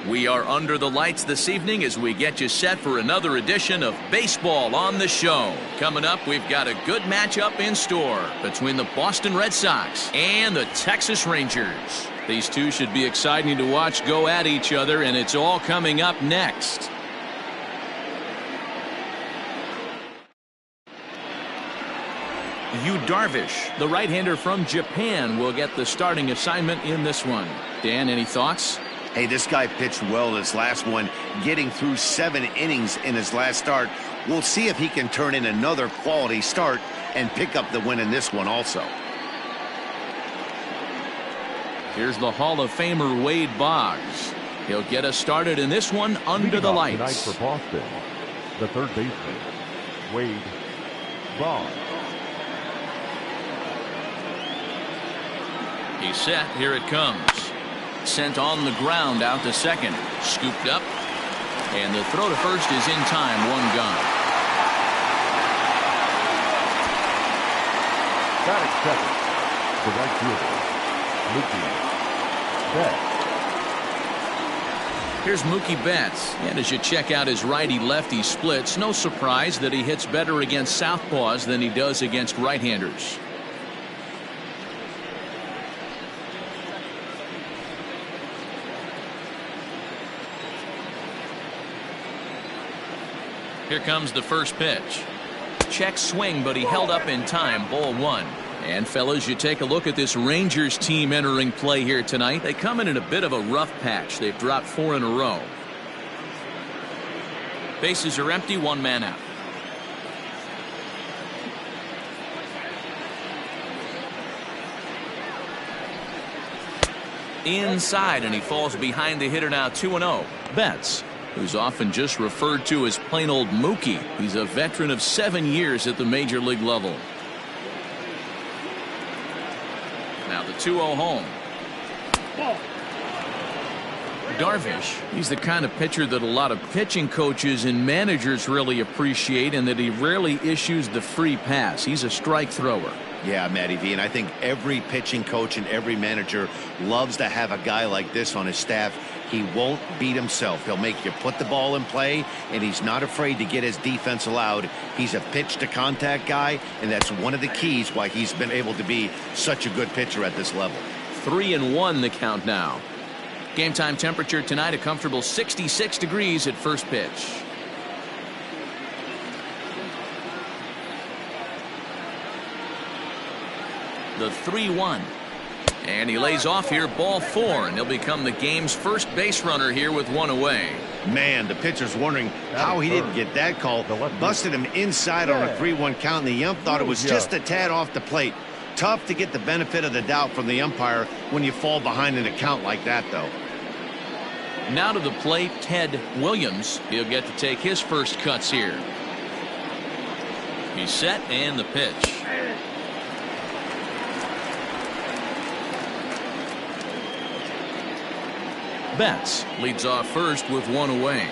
We are under the lights this evening as we get you set for another edition of Baseball on the Show. Coming up, we've got a good matchup in store between the Boston Red Sox and the Texas Rangers. These two should be exciting to watch go at each other, and it's all coming up next. Yu Darvish, the right-hander from Japan, will get the starting assignment in this one. Dan, any thoughts? Hey, this guy pitched well in his last one, getting through 7 innings in his last start. We'll see if he can turn in another quality start and pick up the win in this one also. Here's the Hall of Famer Wade Boggs. He'll get us started in this one under the lights. Tonight for Boston, the third baseman, Wade Boggs. He's set. Here it comes. Sent on the ground out to second. Scooped up. And the throw to first is in time. 1 gone. Batting second, the right fielder, Mookie Betts. Here's Mookie Betts. And as you check out his righty-lefty splits, no surprise that he hits better against southpaws than he does against right-handers. Here comes the first pitch. Check swing, but he held up in time. Ball 1. And fellas, you take a look at this Rangers team entering play here tonight. They come in a bit of a rough patch. They've dropped 4 in a row. Bases are empty. 1 man out. Inside, and he falls behind the hitter now. 2-0. Betts, who's often just referred to as plain old Mookie. He's a veteran of 7 years at the major league level. Now the 2-0 home. Darvish, he's the kind of pitcher that a lot of pitching coaches and managers really appreciate, and that he rarely issues the free pass. He's a strike thrower. Yeah, Matty V, and I think every pitching coach and every manager loves to have a guy like this on his staff. He won't beat himself. He'll make you put the ball in play, and he's not afraid to get his defense allowed. He's a pitch-to-contact guy, and that's one of the keys why he's been able to be such a good pitcher at this level. 3-1 the count now. Game time temperature tonight, a comfortable 66 degrees at first pitch. The 3-1. And he lays off here, ball 4, and he'll become the game's first base runner here with 1 away. Man, the pitcher's wondering how he didn't get that call. Busted him inside on a 3-1 count, and the ump thought it was just a tad off the plate. Tough to get the benefit of the doubt from the umpire when you fall behind in a count like that, though. Now to the plate, Ted Williams. He'll get to take his first cuts here. He's set, and the pitch. Betts leads off first with 1 away.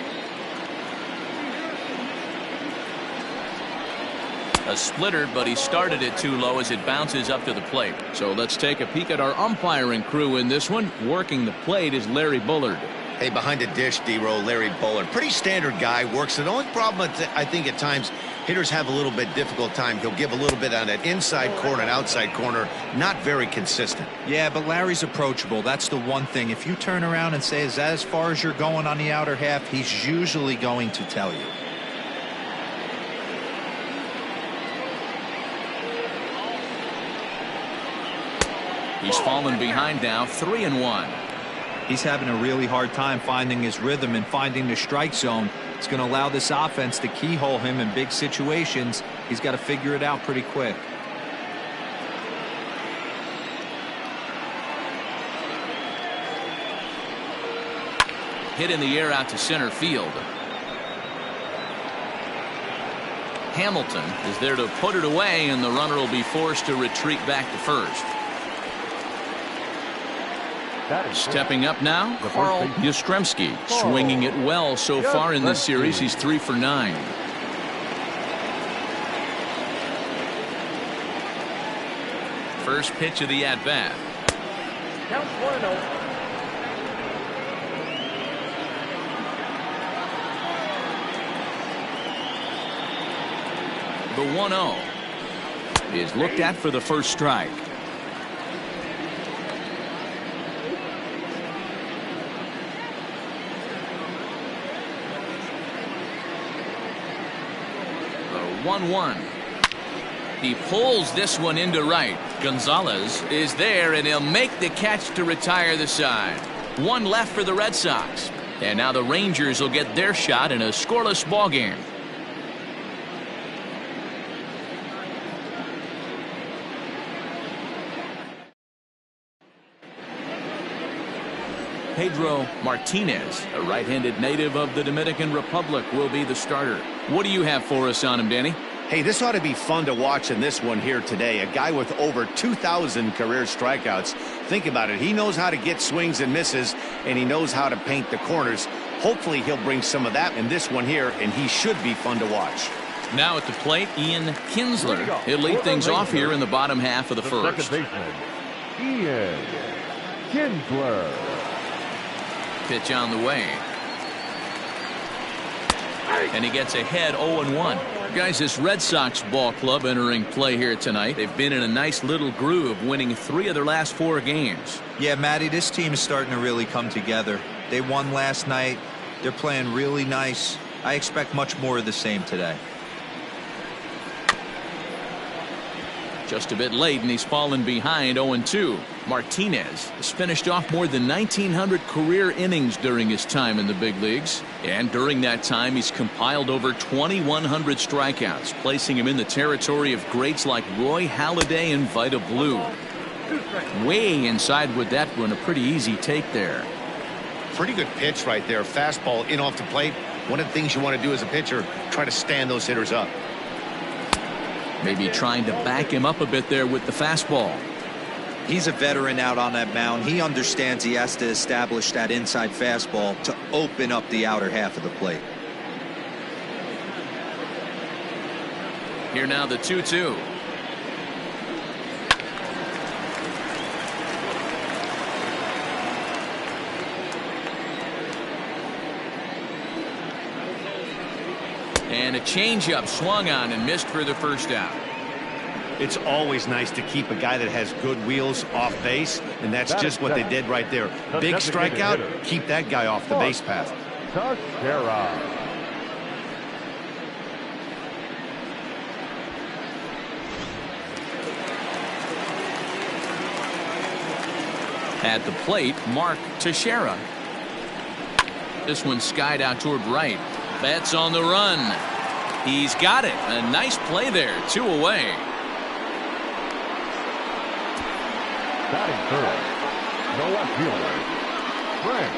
A splitter, but he started it too low as it bounces up to the plate. So let's take a peek at our umpiring crew in this one. Working the plate is Larry Bullard. Hey, behind the dish, D-Row, Larry Bullard. Pretty standard guy, works it. The only problem I think at times hitters have a little bit difficult time. He'll give a little bit on that inside corner and outside corner. Not very consistent. Yeah, but Larry's approachable. That's the one thing. If you turn around and say, is that as far as you're going on the outer half, he's usually going to tell you. He's fallen behind now, 3-1. He's having a really hard time finding his rhythm and finding the strike zone. It's going to allow this offense to keyhole him in big situations. He's got to figure it out pretty quick. Hit in the air out to center field. Hamilton is there to put it away, and the runner will be forced to retreat back to first. Stepping up now, Carl Yastrzemski, swinging it well so far in this series. He's 3 for 9. First pitch of the at-bat. Count 1-0. The 1-0 is looked at for the first strike. The 1-1. He pulls this one into right. Gonzalez is there, and he'll make the catch to retire the side. One left for the Red Sox. And now the Rangers will get their shot in a scoreless ball game. Pedro Martinez, a right-handed native of the Dominican Republic, will be the starter. What do you have for us on him, Danny? Hey, this ought to be fun to watch in this one here today. A guy with over 2,000 career strikeouts. Think about it. He knows how to get swings and misses, and he knows how to paint the corners. Hopefully, he'll bring some of that in this one here, and he should be fun to watch. Now at the plate, Ian Kinsler. He'll lead things off here in the bottom half of the first. Second baseman, Ian Kinsler. Pitch on the way. And he gets ahead 0-1. Guys, this Red Sox ball club entering play here tonight. They've been in a nice little groove, winning 3 of their last 4 games. Yeah, Matty, this team is starting to really come together. They won last night. They're playing really nice. I expect much more of the same today. Just a bit late, and he's fallen behind 0-2. Martinez has finished off more than 1,900 career innings during his time in the big leagues. And during that time, he's compiled over 2,100 strikeouts, placing him in the territory of greats like Roy Halladay and Vida Blue. Way inside with that one, a pretty easy take there. Pretty good pitch right there. Fastball in off the plate. One of the things you want to do as a pitcher, try to stand those hitters up. Maybe trying to back him up a bit there with the fastball. He's a veteran out on that mound. He understands he has to establish that inside fastball to open up the outer half of the plate. Here now the 2-2. And a changeup swung on and missed for the first out. It's always nice to keep a guy that has good wheels off base, and that's just what they did right there. Big strikeout, keep that guy off the base path. Teixeira. At the plate, Mark Teixeira. This one skied out toward right. Betts on the run. He's got it. A nice play there. 2 away. Batting third, the left fielder, Frank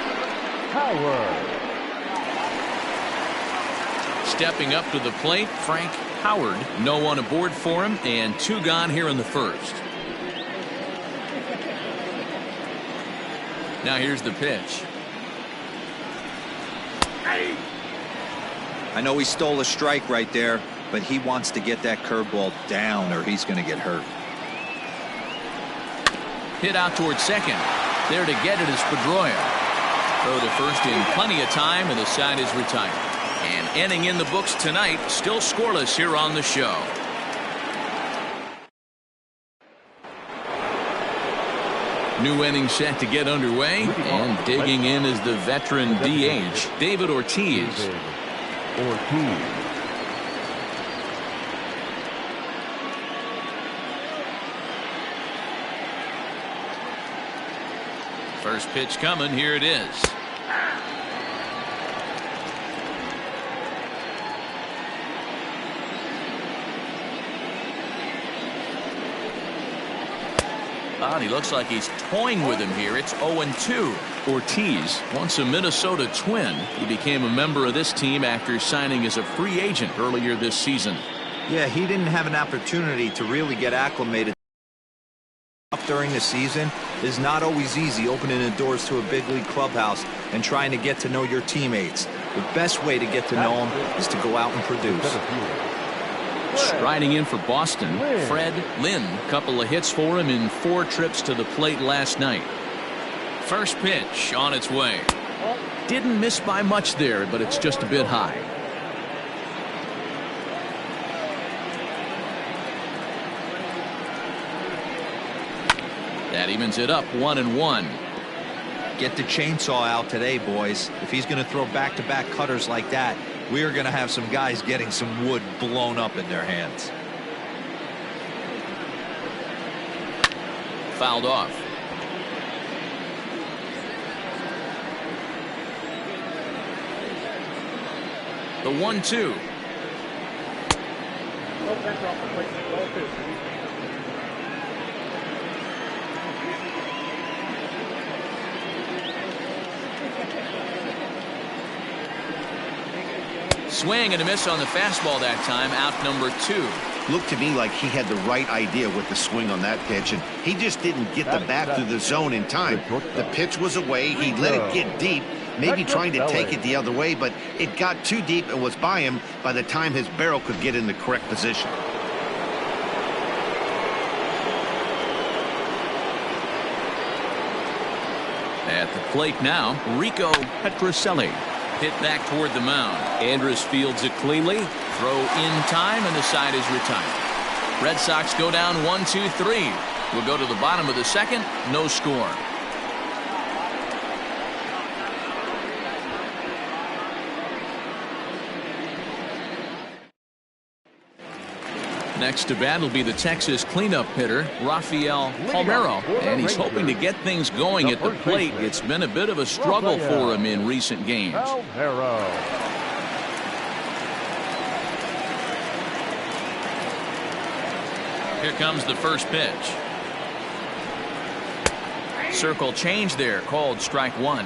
Howard. Stepping up to the plate, Frank Howard. No one aboard for him, and 2 gone here in the first. Now here's the pitch. I know he stole a strike right there, but he wants to get that curveball down or he's going to get hurt. Hit out towards second. There to get it is Pedroia. Throw to first in plenty of time, and the side is retired. And ending in the books tonight, still scoreless here on the show. New inning set to get underway, and digging in is the veteran DH, David Ortiz. First pitch coming. Here it is. And he looks like he's toying with him here. It's 0-2. Ortiz, once a Minnesota Twin, he became a member of this team after signing as a free agent earlier this season. Yeah, he didn't have an opportunity to really get acclimated during the season. Is not always easy opening the doors to a big league clubhouse and trying to get to know your teammates. The best way to get to know them is to go out and produce. Striding in for Boston, Fred Lynn. Couple of hits for him in 4 trips to the plate last night. First pitch on its way. Didn't miss by much there, but it's just a bit high. That evens it up 1-1. Get the chainsaw out today, boys. If he's going to throw back-to-back cutters like that, we are going to have some guys getting some wood blown up in their hands. Fouled off. The 1-2. Swing and a miss on the fastball that time. Out number 2. Looked to me like he had the right idea with the swing on that pitch, and he just didn't get the bat through the zone in time. The pitch was away. He let it get deep, maybe trying to take it the other way, but it got too deep and was by him by the time his barrel could get in the correct position. At the plate now, Rico Petrocelli. Hit back toward the mound. Andrus fields it cleanly. Throw in time, and the side is retired. Red Sox go down 1-2-3. We'll go to the bottom of the second. No score. Next to bat will be the Texas cleanup hitter, Rafael Palmeiro, and he's hoping to get things going at the plate. It's been a bit of a struggle for him in recent games. Here comes the first pitch. Circle change there, called strike 1.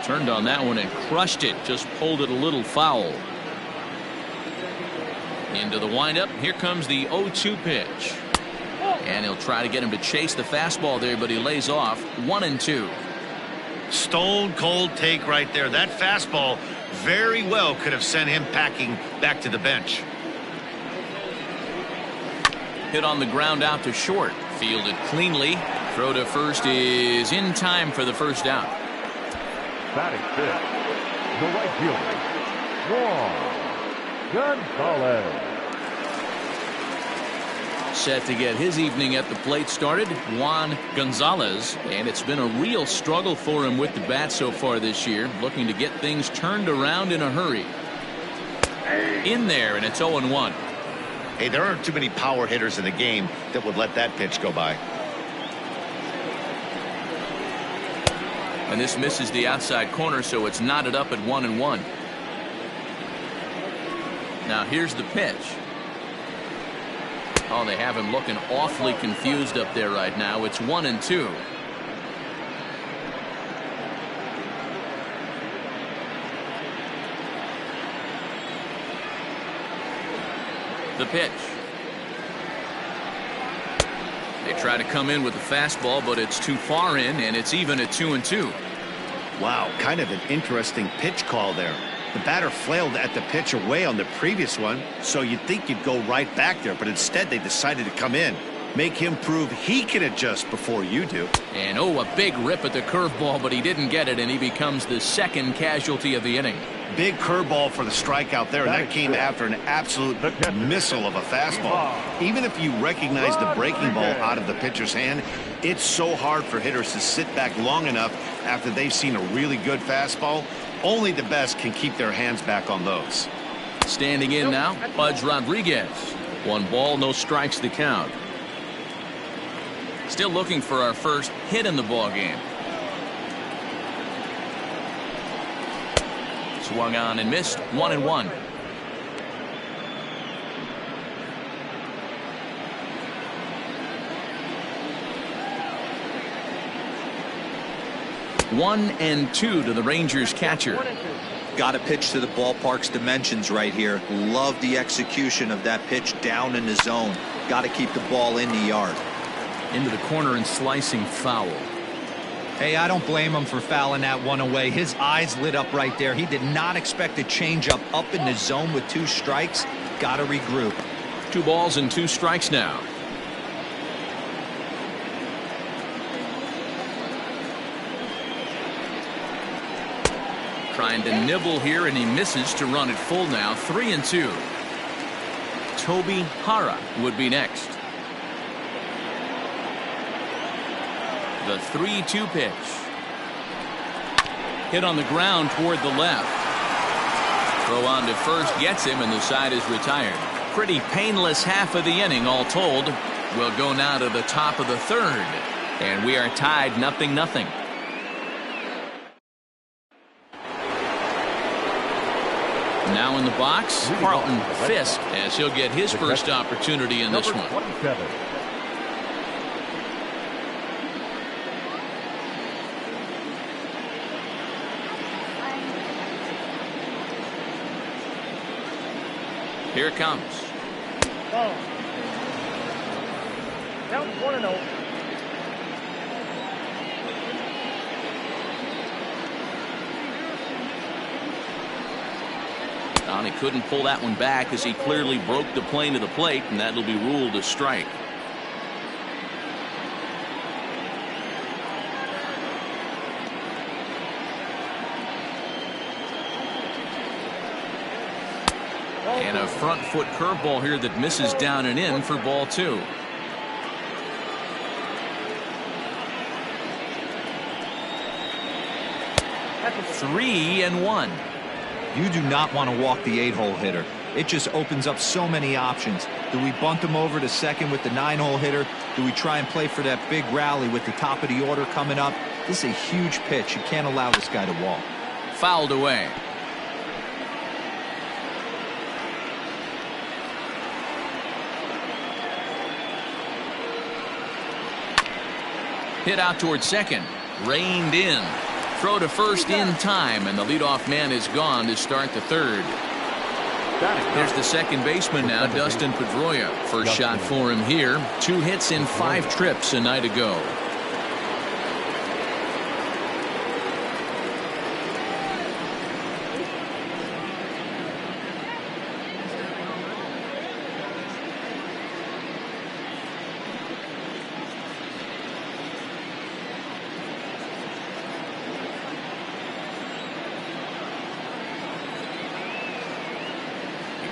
Turned on that one and crushed it. Just pulled it a little foul. Into the windup. Here comes the 0-2 pitch. And he'll try to get him to chase the fastball there, but he lays off. 1-2. Stone cold take right there. That fastball very well could have sent him packing back to the bench. Hit on the ground out to short. Fielded cleanly. Throw to first is in time for the first out. Batting fifth, the right fielder, Juan Gonzalez. Set to get his evening at the plate started, Juan Gonzalez, and it's been a real struggle for him with the bat so far this year, looking to get things turned around in a hurry. In there, and it's 0-1. Hey, there aren't too many power hitters in the game that would let that pitch go by. And this misses the outside corner, so it's knotted up at 1-1. Now here's the pitch. Oh, they have him looking awfully confused up there right now. It's 1-2. The pitch. They try to come in with the fastball, but it's too far in, and it's even at 2-2. Wow, kind of an interesting pitch call there. The batter flailed at the pitch away on the previous one, so you'd think you'd go right back there, but instead they decided to come in. Make him prove he can adjust before you do. And oh, a big rip at the curveball, but he didn't get it, and he becomes the second casualty of the inning. Big curveball for the strikeout there, and that came after an absolute missile of a fastball. Even if you recognize the breaking ball out of the pitcher's hand, it's so hard for hitters to sit back long enough after they've seen a really good fastball. Only the best can keep their hands back on those. Standing in now, Pudge Rodriguez. 1 ball, no strikes the count. Still looking for our first hit in the ball game. Swung on and missed. 1-1. One and two to the Rangers catcher. Got to pitch to the ballpark's dimensions right here. Love the execution of that pitch down in the zone. Got to keep the ball in the yard. Into the corner and slicing foul. Hey, I don't blame him for fouling that one away. His eyes lit up right there. He did not expect a changeup up in the zone with 2 strikes. Got to regroup. 2 balls and 2 strikes now. Trying to nibble here, and he misses to run it full now. 3-2. Toby Hara would be next. The 3-2 pitch. Hit on the ground toward the left. Throw on to first gets him, and the side is retired. Pretty painless half of the inning all told. We'll go now to the top of the third, and we are tied 0-0. Now in the box, Carlton Fisk, as he'll get his first opportunity in this one. 27. Here it comes. Ball. Count 1-0. He couldn't pull that one back as he clearly broke the plane of the plate, and that'll be ruled a strike. And a front foot curveball here that misses down and in for ball 2. That's 3-1. You do not want to walk the 8-hole hitter. It just opens up so many options. Do we bunt him over to second with the 9-hole hitter? Do we try and play for that big rally with the top of the order coming up? This is a huge pitch. You can't allow this guy to walk. Fouled away. Hit out toward second. Reined in. Throw to first in time, and the leadoff man is gone to start the third. Here's the second baseman now, Dustin Pedroia. First shot for him here. 2 hits in 5 trips a night ago.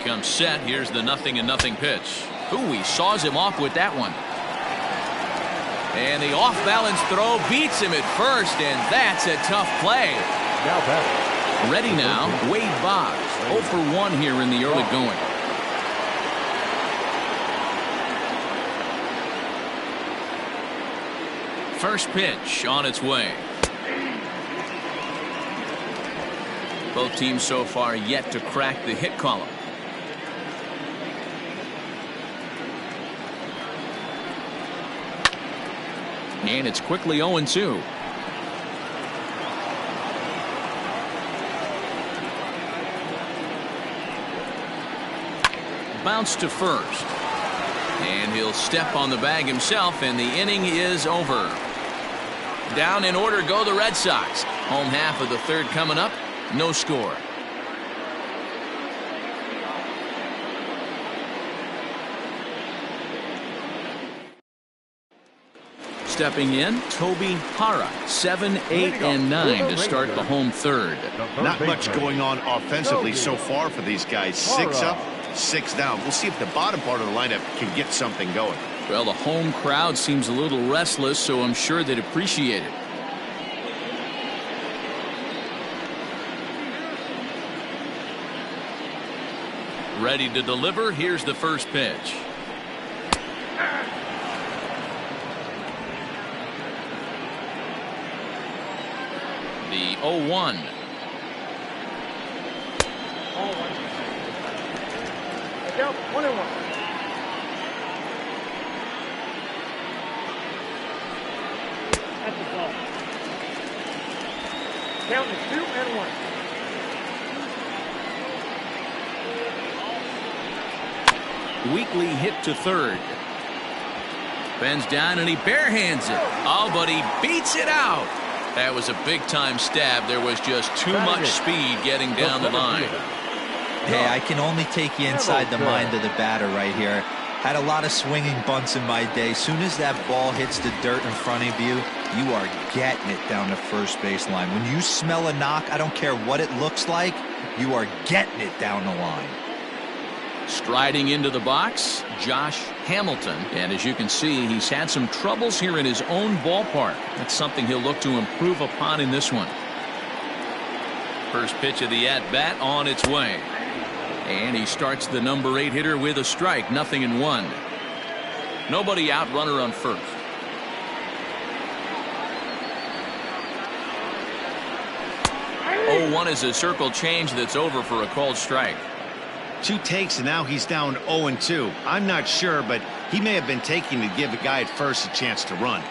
Comes set. Here's the 0-0 pitch. Ooh, he saws him off with that one. And the off-balance throw beats him at first, and that's a tough play. Now batting. Ready now, Wade Boggs. 0 for 1 here in the early going. First pitch on its way. Both teams so far yet to crack the hit column. And it's quickly 0-2. Bounce to first. And he'll step on the bag himself, and the inning is over. Down in order go the Red Sox. Home half of the third coming up. No score. Stepping in, Toby Hara, 7, 8, and 9 to start the home third. Not much going on offensively so far for these guys. 6 up, 6 down. We'll see if the bottom part of the lineup can get something going. Well, the home crowd seems a little restless, so I'm sure they'd appreciate it. Ready to deliver. Here's the first pitch. The 0-1. Count 1-1. That's the ball. Count is 2-1. Weekly hit to third. Bends down and he barehands it. Oh, but he beats it out. That was a big-time stab. There was just too much speed getting down the line. Hey, I can only take you inside the mind of the batter right here. Had a lot of swinging bunts in my day. Soon as that ball hits the dirt in front of you, You are getting it down the first baseline. When you smell a knock, I don't care what it looks like, you are getting it down the line. Striding into the box, Josh Hamilton. And as you can see, he's had some troubles here in his own ballpark. That's something he'll look to improve upon in this one. First pitch of the at-bat on its way. And he starts the number 8 hitter with a strike, 0-1. Nobody out, runner on first. Oh, 1 is a circle change that's over for a called strike. 2 takes, and now he's down 0-2. I'm not sure, but he may have been taking to give the guy at first a chance to run.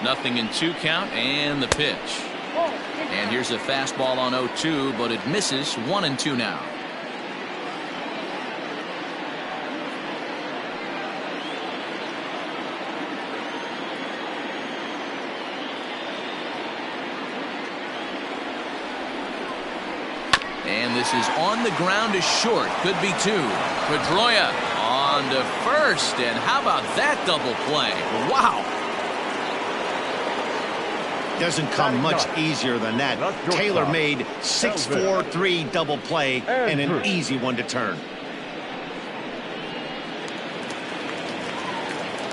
0-2 count, and the pitch. And here's a fastball on 0-2, but it misses. 1-2 now. And this is on the ground to short. Could be 2. Pedroia on to first. And how about that double play? Wow. Doesn't come much easier than that. Taylor made 6-4-3 double play and an easy one to turn.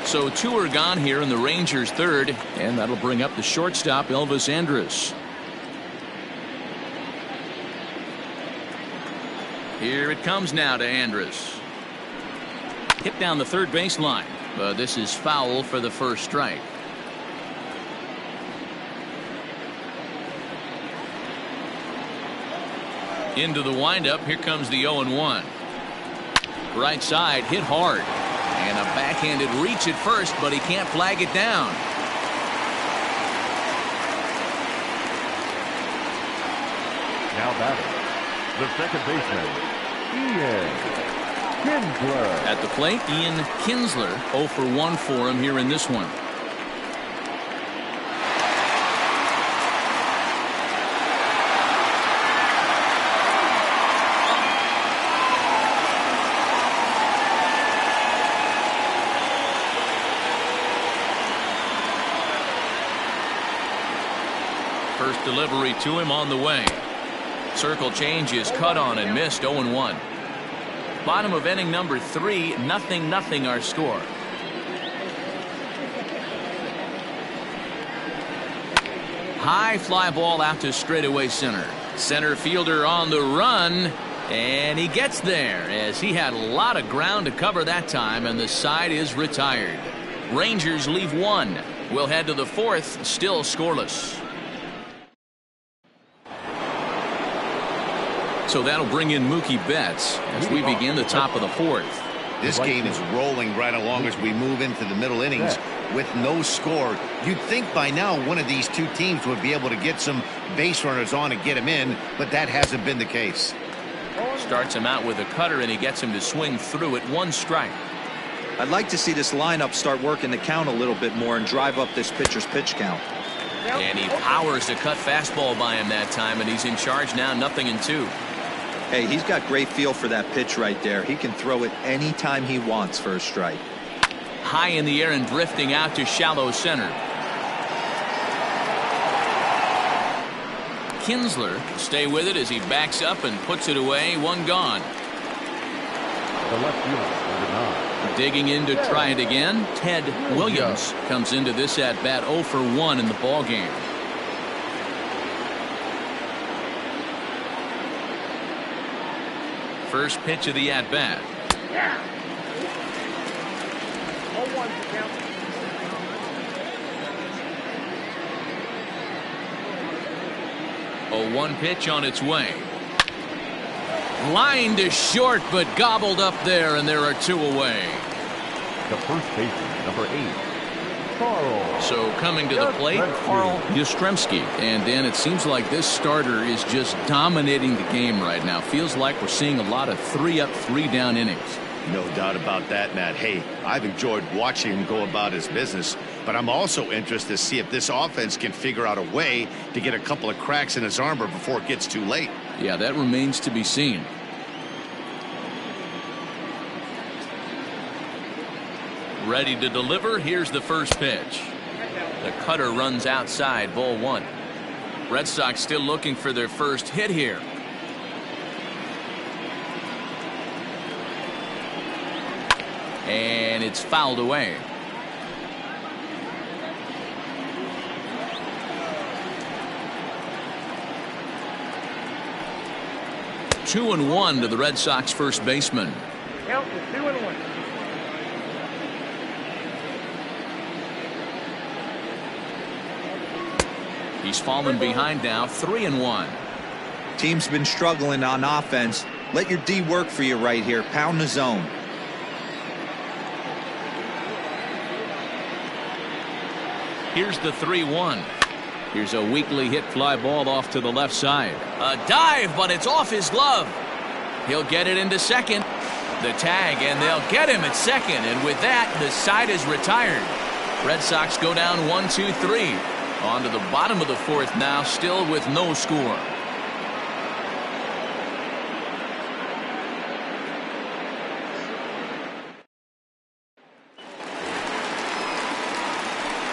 So 2 are gone here in the Rangers' third, and that'll bring up the shortstop, Elvis Andrus. Here it comes now to Andrus. Hit down the third baseline, but this is foul for the first strike. Into the windup, here comes the 0-1. Right side, hit hard. And a backhanded reach at first, but he can't flag it down. Now batting, the second baseman, Ian Kinsler. At the plate, Ian Kinsler, 0 for 1 for him here in this one. First delivery to him on the way. Circle change is cut on and missed. 0-1. Bottom of inning number 3, 0-0 our score. High fly ball out to straightaway center. Center fielder on the run, and he gets there as he had a lot of ground to cover that time, and the side is retired. Rangers leave 1. We'll head to the 4th, still scoreless. So that'll bring in Mookie Betts as we begin the top of the 4th. This game is rolling right along as we move into the middle innings with no score. You'd think by now one of these 2 teams would be able to get some base runners on and get him in, but that hasn't been the case. Starts him out with a cutter, and he gets him to swing through it. 1 strike. I'd like to see this lineup start working the count a little bit more and drive up this pitcher's pitch count. And he powers a cut fastball by him that time, and he's in charge now, 0-2. Hey, he's got great feel for that pitch right there. He can throw it anytime he wants for a strike. High in the air and drifting out to shallow center. Kinsler stay with it as he backs up and puts it away. 1 gone. The left fielder, number 9. Digging in to try it again. Ted Williams comes into this at bat 0 for 1 in the ball game. First pitch of the at bat. 0-1 pitch on its way. Line to short, but gobbled up there, and there are 2 away. The first baseman, number 8, Carl. So coming to the plate, Carl Yastrzemski. And Dan, it seems like this starter is just dominating the game right now. Feels like we're seeing a lot of 3-up, 3-down innings. No doubt about that, Matt. Hey, I've enjoyed watching him go about his business, but I'm also interested to see if this offense can figure out a way to get a couple of cracks in his armor before it gets too late. Yeah, that remains to be seen. Ready to deliver. Here's the first pitch. The cutter runs outside, ball one. Red Sox still looking for their first hit here. And it's fouled away. Two and one to the Red Sox first baseman. Count is 2-1. He's fallen behind now, 3-1. Team's been struggling on offense. Let your D work for you right here. Pound the zone. Here's the 3-1. Here's a weakly hit fly ball off to the left side. A dive, but it's off his glove. He'll get it into second. The tag, and they'll get him at second. And with that, the side is retired. Red Sox go down 1-2-3. On to the bottom of the fourth now, still with no score.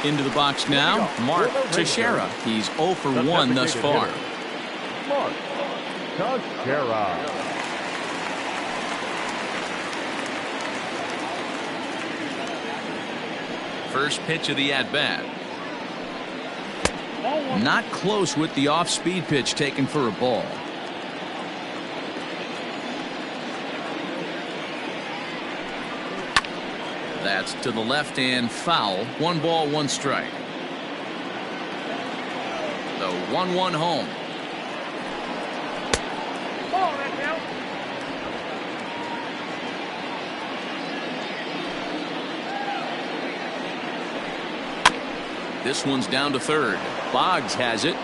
Into the box now, Mark Teixeira. He's 0 for 1 thus far. Mark Teixeira. First pitch of the at-bat. Not close with the off-speed pitch taken for a ball. That's to the left and foul. 1 ball, 1 strike. The 1-1 home. Ball, that count. This one's down to third. Boggs has it.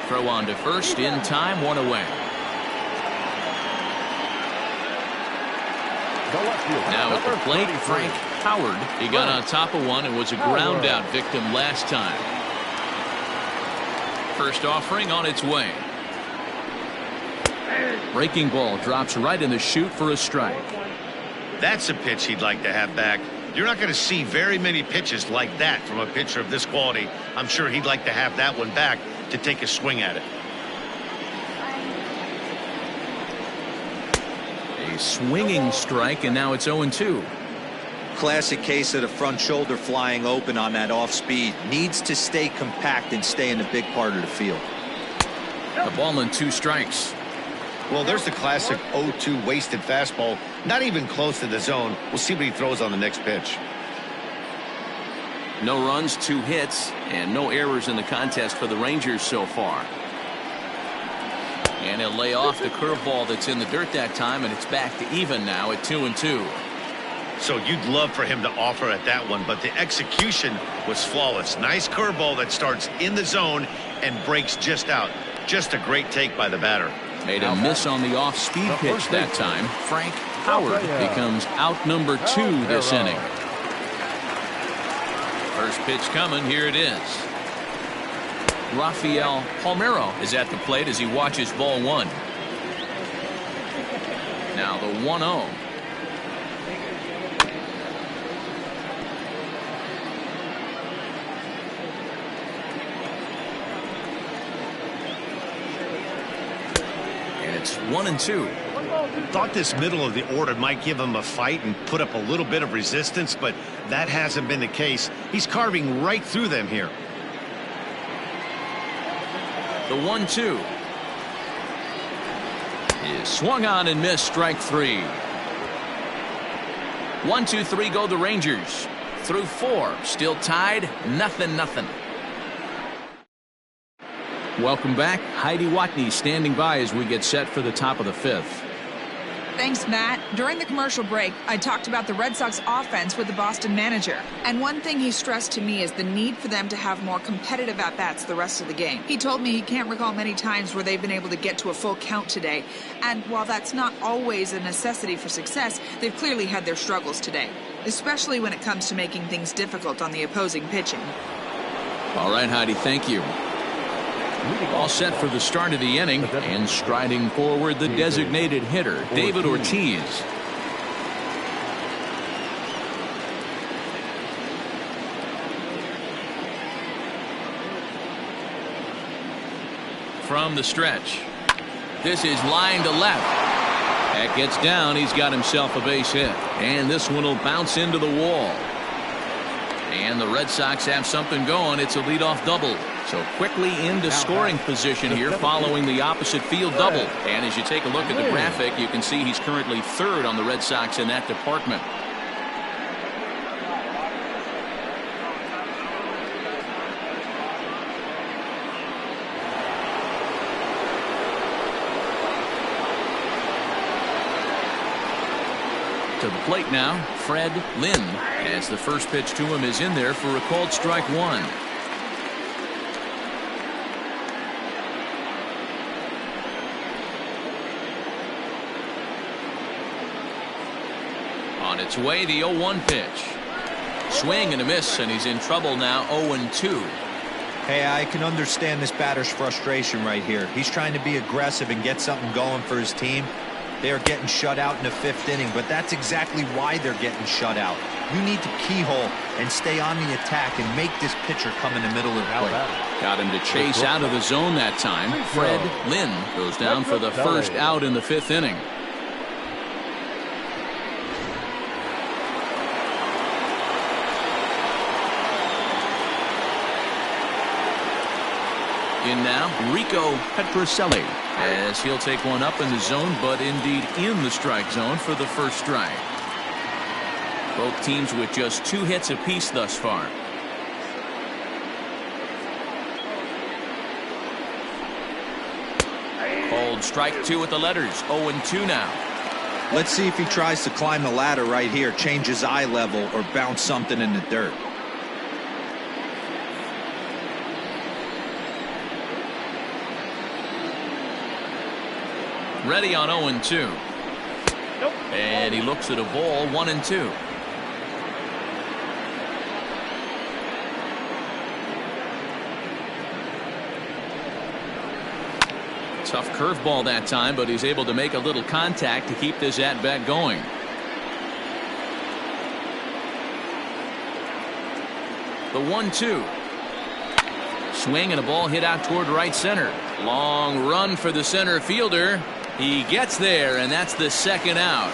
Throw on to first in time, 1 away. Now at the plate, Frank Howard. He got on top of one and was a ground out victim last time. First offering on its way. Breaking ball drops right in the chute for a strike. That's a pitch he'd like to have back. You're not going to see very many pitches like that from a pitcher of this quality. I'm sure he'd like to have that one back to take a swing at it. A swinging strike, and now it's 0-2. Classic case of the front shoulder flying open on that off speed. Needs to stay compact and stay in the big part of the field. The ball and 2 strikes. Well, there's the classic 0-2 wasted fastball. Not even close to the zone. We'll see what he throws on the next pitch. No runs, 2 hits, and no errors in the contest for the Rangers so far. And he'll lay off the curveball that's in the dirt that time, and it's back to even now at 2-2. So you'd love for him to offer at that one, but the execution was flawless. Nice curveball that starts in the zone and breaks just out. Just a great take by the batter. Made a miss on the off-speed pitch that time. Frank Howard becomes out number 2 this inning. First pitch coming. Here it is. Rafael Palmeiro is at the plate as he watches ball 1. Now the 1-0. And it's 1-2. Thought this middle of the order might give him a fight and put up a little bit of resistance, but that hasn't been the case. He's carving right through them here. The 1-2 is swung on and missed, strike 3. 1-2-3 go the Rangers. Through 4, still tied, 0-0. Welcome back. Heidi Watney standing by as we get set for the top of the 5th. Thanks, Matt. During the commercial break, I talked about the Red Sox offense with the Boston manager. And one thing he stressed to me is the need for them to have more competitive at-bats the rest of the game. He told me he can't recall many times where they've been able to get to a full count today. And while that's not always a necessity for success, they've clearly had their struggles today, especially when it comes to making things difficult on the opposing pitching. All right, Heidi, thank you. All set for the start of the inning, and striding forward the designated hitter, David Ortiz. from the stretch. This is line to left. That gets down. He's got himself a base hit. And this one will bounce into the wall. And the Red Sox have something going. It's a leadoff double. So quickly into scoring position here following the opposite field double. And as you take a look at the graphic, you can see he's currently third on the Red Sox in that department. To the plate now, Fred Lynn, as the first pitch to him is in there for a called strike one. On its way, the 0-1 pitch. Swing and a miss, and he's in trouble now, 0-2. Hey, I can understand this batter's frustration right here. He's trying to be aggressive and get something going for his team. They are getting shut out in the 5th inning, but that's exactly why they're getting shut out. You need to keyhole and stay on the attack and make this pitcher come in the middle of the plate. Got him to chase out of the zone that time. Fred Lynn goes down for the first out in the 5th inning. In now, Rico Petrocelli, as he'll take one up in the zone, but indeed in the strike zone for the first strike. Both teams with just 2 hits apiece thus far. Called strike 2 with the letters, 0-2 now. Let's see if he tries to climb the ladder right here, change his eye level, or bounce something in the dirt. Ready on 0-2. Nope. And he looks at a ball, 1-2. Tough curveball that time, but he's able to make a little contact to keep this at-bat going. The 1-2. Swing and a ball hit out toward right center. Long run for the center fielder. He gets there, and that's the second out.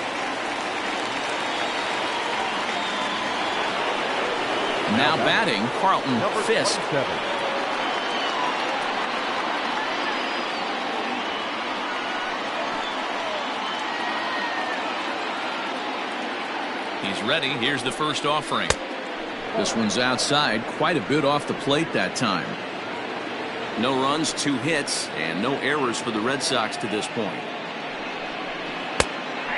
Now batting, Carlton Fisk. He's ready. Here's the first offering. This one's outside, quite a bit off the plate that time. No runs, 2 hits, and no errors for the Red Sox to this point.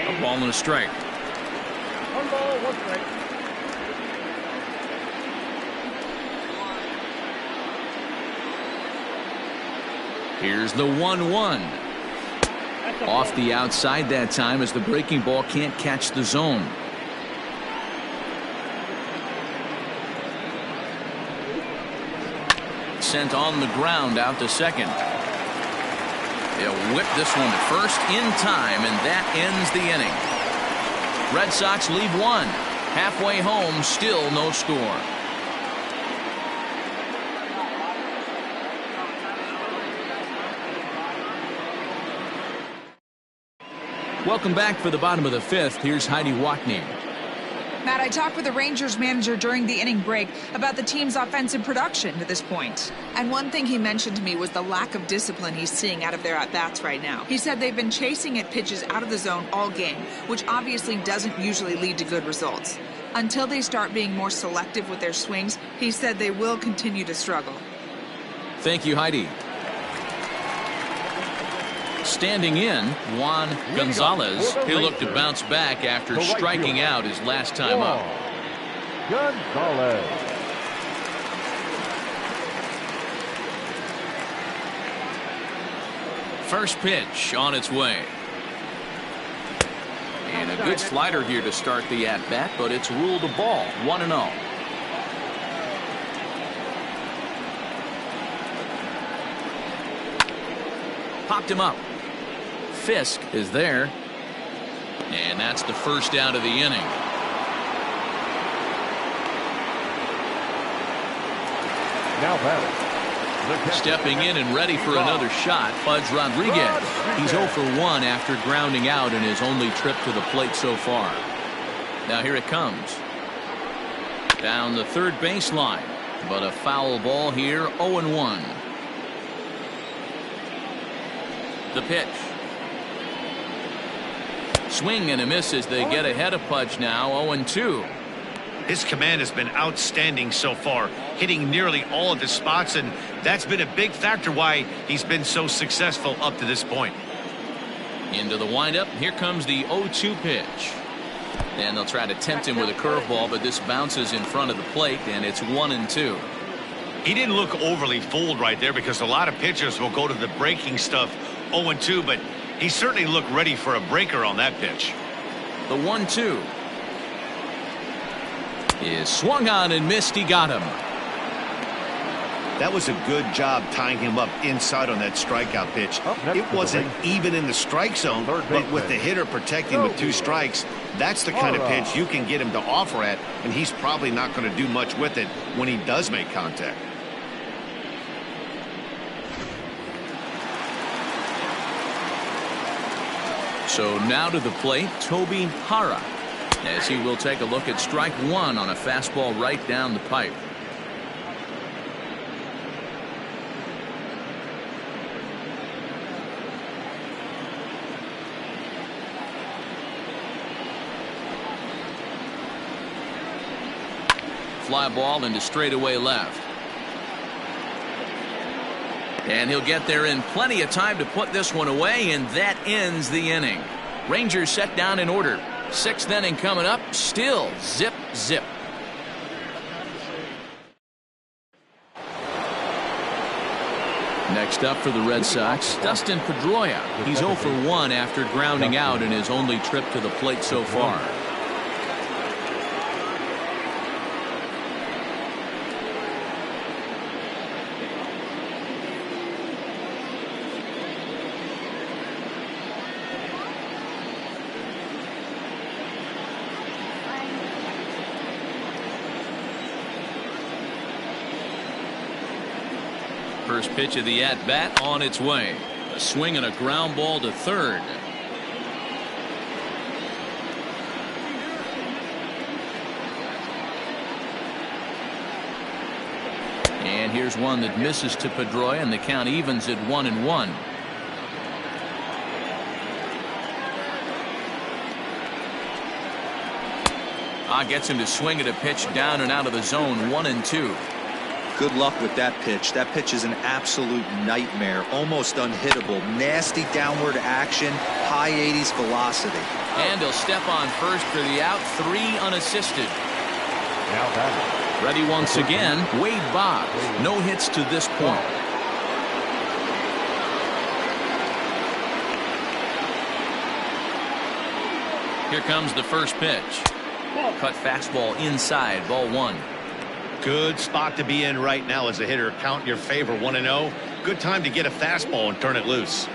A ball and a strike. 1 ball, 1 strike. Here's the 1-1. Off the outside that time as the breaking ball can't catch the zone. Sent on the ground out to second. They'll whip this one to first in time, and that ends the inning. Red Sox lead 1. Halfway home, still no score. Welcome back for the bottom of the 5th. Here's Heidi Watney. Matt, I talked with the Rangers manager during the inning break about the team's offensive production to this point. And one thing he mentioned to me was the lack of discipline he's seeing out of their at-bats right now. He said they've been chasing at pitches out of the zone all game, which obviously doesn't usually lead to good results. Until they start being more selective with their swings, he said they will continue to struggle. Thank you, Heidi. Standing in, Juan Gonzalez. He'll look to bounce back after striking out his last time up. Gonzalez. First pitch on its way. And a good slider here to start the at-bat, but it's ruled a ball, 1-0. Popped him up. Fisk is there. And that's the first out of the inning. Now batting, Stepping in and ready for another shot, Pudge Rodriguez. He's 0 for 1 after grounding out in his only trip to the plate so far. Now here it comes. Down the third baseline, but a foul ball here, 0-1. The pitch. Swing and a miss as they get ahead of Pudge now, 0-2. His command has been outstanding so far, hitting nearly all of his spots, and that's been a big factor why he's been so successful up to this point. Into the windup, here comes the 0-2 pitch. And they'll try to tempt him with a curveball, but this bounces in front of the plate, and it's 1-2. He didn't look overly fooled right there because a lot of pitchers will go to the breaking stuff 0-2, but he certainly looked ready for a breaker on that pitch. The 1-2 is swung on and missed. He got him. That was a good job tying him up inside on that strikeout pitch. It wasn't even in the strike zone, but with the hitter protecting with 2 strikes, that's the kind of pitch you can get him to offer at, and he's probably not going to do much with it when he does make contact. So now to the plate, Toby Hara, as he will take a look at strike 1 on a fastball right down the pipe. Fly ball into straightaway left. And he'll get there in plenty of time to put this one away, and that ends the inning. Rangers set down in order. 6th inning coming up, still zip, zip. Next up for the Red Sox, Dustin Pedroia. He's 0 for 1 after grounding out in his only trip to the plate so far. First pitch of the at-bat on its way. A swing and a ground ball to third. And here's one that misses to Pedroia, and the count evens at 1-1. Gets him to swing at a pitch down and out of the zone, 1-2. Good luck with that pitch. That pitch is an absolute nightmare, almost unhittable. Nasty downward action, high 80s velocity. And he'll step on first for the out, 3 unassisted. Now that ready once again, Wade Boggs. No hits to this point. Here comes the first pitch. Cut fastball inside, ball 1. Good spot to be in right now as a hitter. Count in your favor, 1-0. Good time to get a fastball and turn it loose.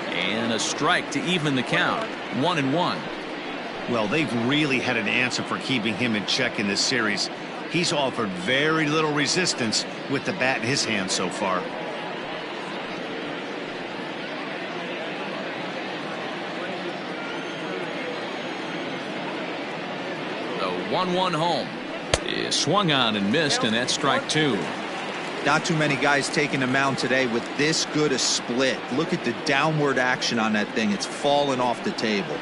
And a strike to even the count, 1-1. Well, they've really had an answer for keeping him in check in this series. He's offered very little resistance with the bat in his hand so far. The 1-1 home is swung on and missed, and that's strike 2. Not too many guys taking the mound today with this good a split. Look at the downward action on that thing. It's fallen off the table.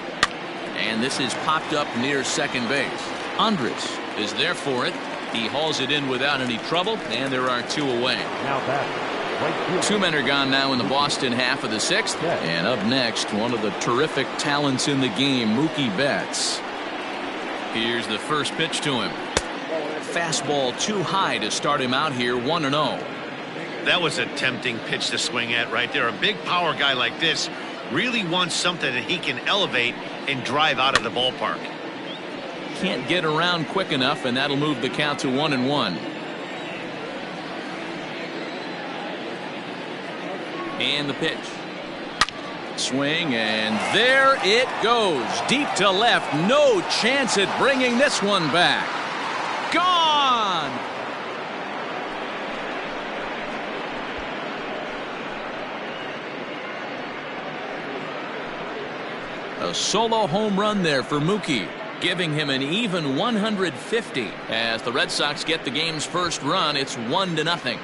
And this is popped up near second base. Andres is there for it. He hauls it in without any trouble, and there are 2 away. Now that 2 men are gone now in the Boston half of the 6th. And up next, one of the terrific talents in the game, Mookie Betts. Here's the first pitch to him. Fastball too high to start him out here, 1-0. That was a tempting pitch to swing at right there. A big power guy like this really wants something that he can elevate and drive out of the ballpark. Can't get around quick enough, and that'll move the count to 1-1. And the pitch. Swing, and there it goes. Deep to left. No chance at bringing this one back. Gone! A solo home run there for Mookie, giving him an even 150. As the Red Sox get the game's first run, it's 1-0.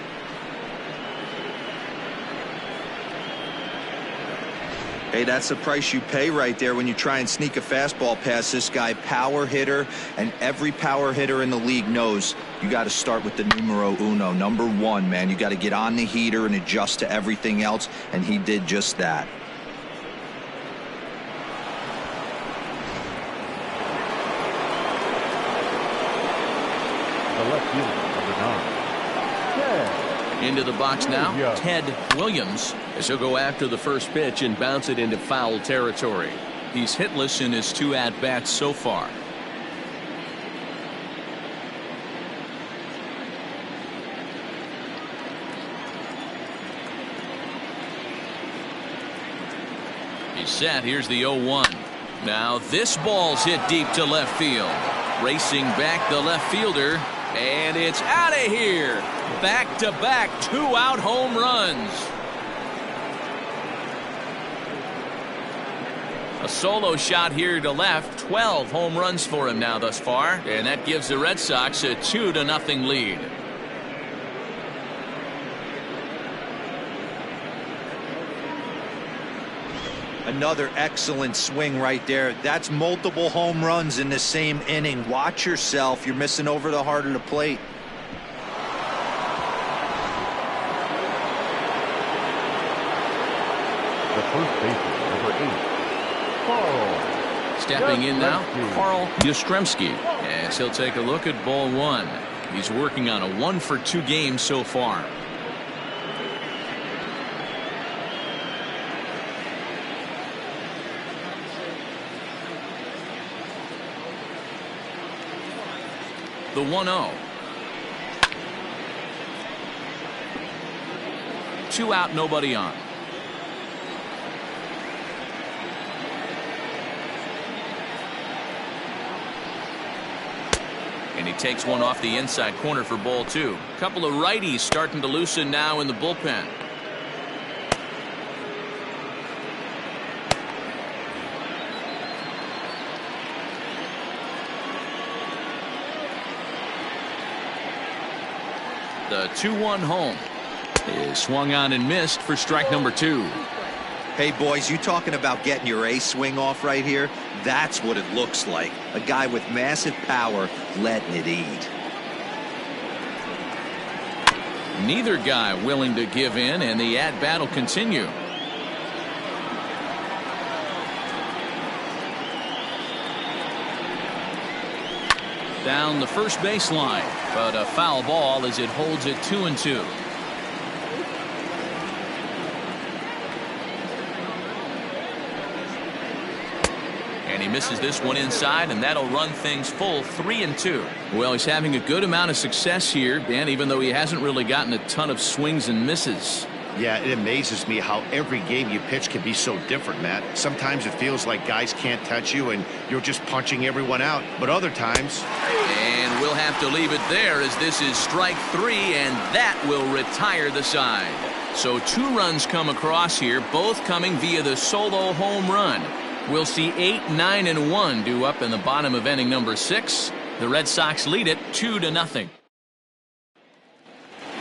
Hey, that's the price you pay right there when you try and sneak a fastball past this guy. Power hitter, and every power hitter in the league knows you got to start with the numero uno, number one, man. You got to get on the heater and adjust to everything else, and he did just that. The left fielder, number 9. Into the box now, Ted Williams, as he'll go after the first pitch and bounce it into foul territory. He's hitless in his 2 at-bats so far. He's set. Here's the 0-1. Now this ball's hit deep to left field. Racing back the left fielder, and it's out of here. Back-to-back 2-out home runs. A solo shot here to left. 12 home runs for him now thus far, and that gives the Red Sox a 2-0 lead. Another excellent swing right there. That's multiple home runs in the same inning. Watch yourself. You're missing over the heart of the plate. The first baseman, number 8. Carl. Stepping in now, Carl Yastrzemski, as he'll take a look at ball 1. He's working on a 1-for-2 game so far. The 1-0. 2 out, nobody on. And he takes one off the inside corner for ball 2. Couple of righties starting to loosen now in the bullpen. The 2-1 home is swung on and missed for strike number 2. Hey, boys, you talking about getting your A swing off right here? That's what it looks like. A guy with massive power letting it eat. Neither guy willing to give in, and the at-bat will continue. Down the first baseline, but a foul ball as it holds it 2-2. And he misses this one inside, and that'll run things full 3-2. Well, he's having a good amount of success here, Dan, even though he hasn't really gotten a ton of swings and misses. Yeah, it amazes me how every game you pitch can be so different, Matt. Sometimes it feels like guys can't touch you and you're just punching everyone out, but other times... And we'll have to leave it there as this is strike 3, and that will retire the side. So 2 runs come across here, both coming via the solo home run. We'll see 8, 9, and 1 due up in the bottom of inning number 6. The Red Sox lead it 2-0.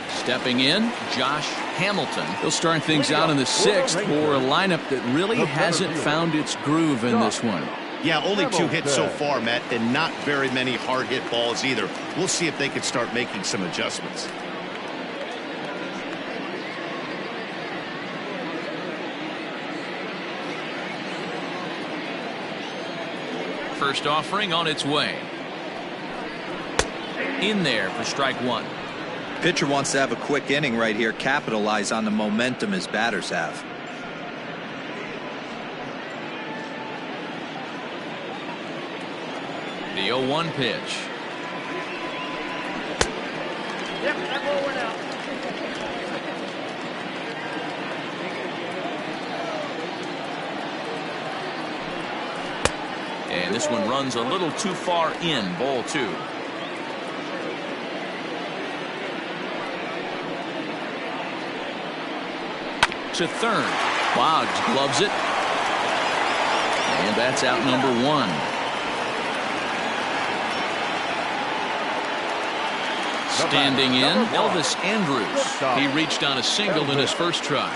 Stepping in, Josh Hamilton. He'll start things out in the 6th for a lineup that really hasn't found its groove in this one. Yeah, only 2 hits so far, Matt, and not very many hard hit balls either. We'll see if they can start making some adjustments. First offering on its way. In there for strike 1. Pitcher wants to have a quick inning right here, capitalize on the momentum his batters have. The 0-1 pitch. Yep, that ball went out. And this one runs a little too far in. Ball 2. To third. Boggs gloves it. And that's out number 1. Standing in, Elvis Andrus. He reached on a single in his first try.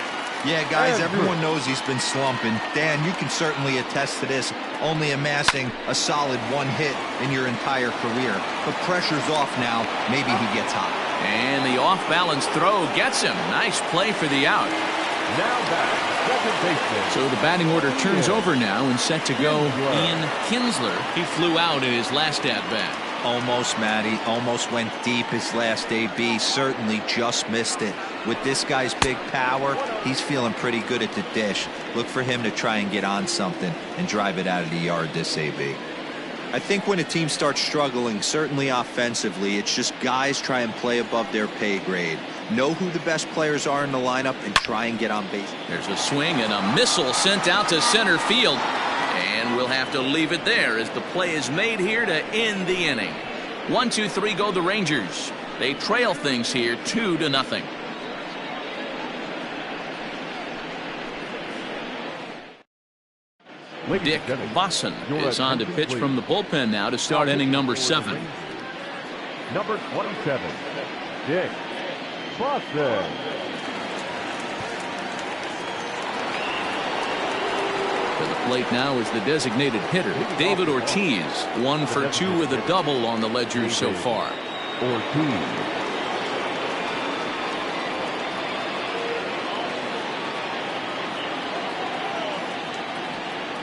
Yeah, guys, everyone knows he's been slumping. Dan, you can certainly attest to this, only amassing a solid 1 hit in your entire career. But pressure's off now. Maybe he gets hot. And the off-balance throw gets him. Nice play for the out. Now back, second baseman. So the batting order turns over now and set to go Ian Kinsler. He flew out in his last at-bat. Almost, Matty. Almost went deep his last AB. Certainly just missed it. With this guy's big power, he's feeling pretty good at the dish. Look for him to try and get on something and drive it out of the yard this AB. I think when a team starts struggling, certainly offensively, it's just guys try and play above their pay grade. Know who the best players are in the lineup and try and get on base. There's a swing and a missile sent out to center field. And we'll have to leave it there as the play is made here to end the inning. 1-2-3 go the Rangers. They trail things here 2-0. Dick Bosson is on to pitch from the bullpen now to start inning number 7. Number 27, Dick Bosson. To the plate now is the designated hitter, David Ortiz. 1 for 2 with a double on the ledger so far. Ortiz.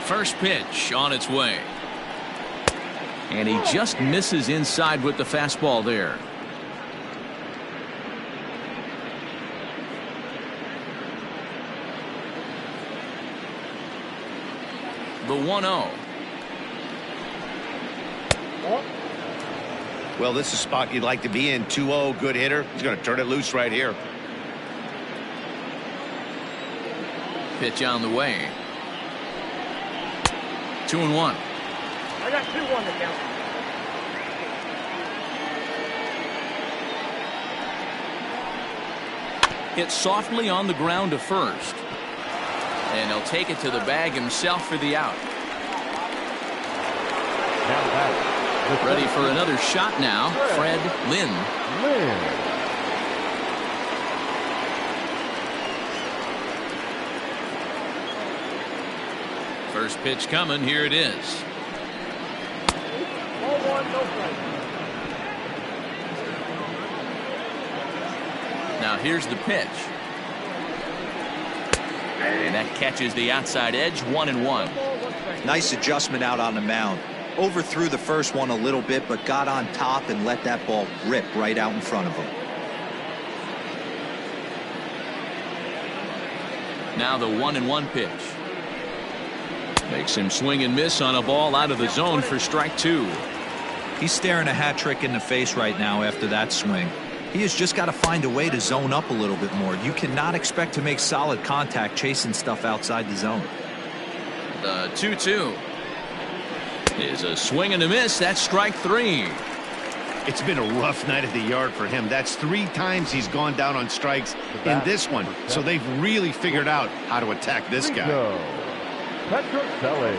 First pitch on its way. And he just misses inside with the fastball there. The 1-0. Well, this is a spot you'd like to be in. 2-0, good hitter. He's going to turn it loose right here. Pitch on the way. 2-1. I got 2-1 to count. Hit softly on the ground to first. And he'll take it to the bag himself for the out. Now back. Ready for another shot now, Fred Lynn. First pitch coming. Here it is. 0-1, no strike. Now here's the pitch. And that catches the outside edge. 1-1. Nice adjustment out on the mound. Overthrew the first one a little bit, but got on top and let that ball rip right out in front of him. Now the 1-1 pitch. Makes him swing and miss on a ball out of the zone for strike 2. He's staring a hat trick in the face right now after that swing. He has just got to find a way to zone up a little bit more. You cannot expect to make solid contact chasing stuff outside the zone. The 2-2 is a swing and a miss. That's strike 3. It's been a rough night at the yard for him. That's 3 times he's gone down on strikes in this one. So they've really figured out how to attack this guy. Petrocelli.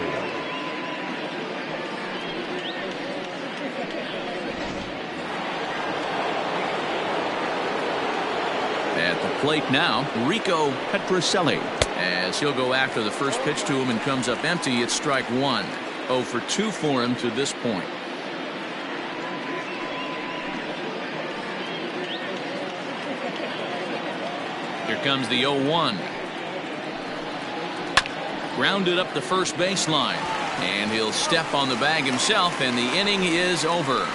At the plate now, Rico Petrocelli. As he'll go after the first pitch to him and comes up empty, it's strike 1. 0 for 2 for him to this point. Here comes the 0-1. Grounded up the first baseline. And he'll step on the bag himself, and the inning is over.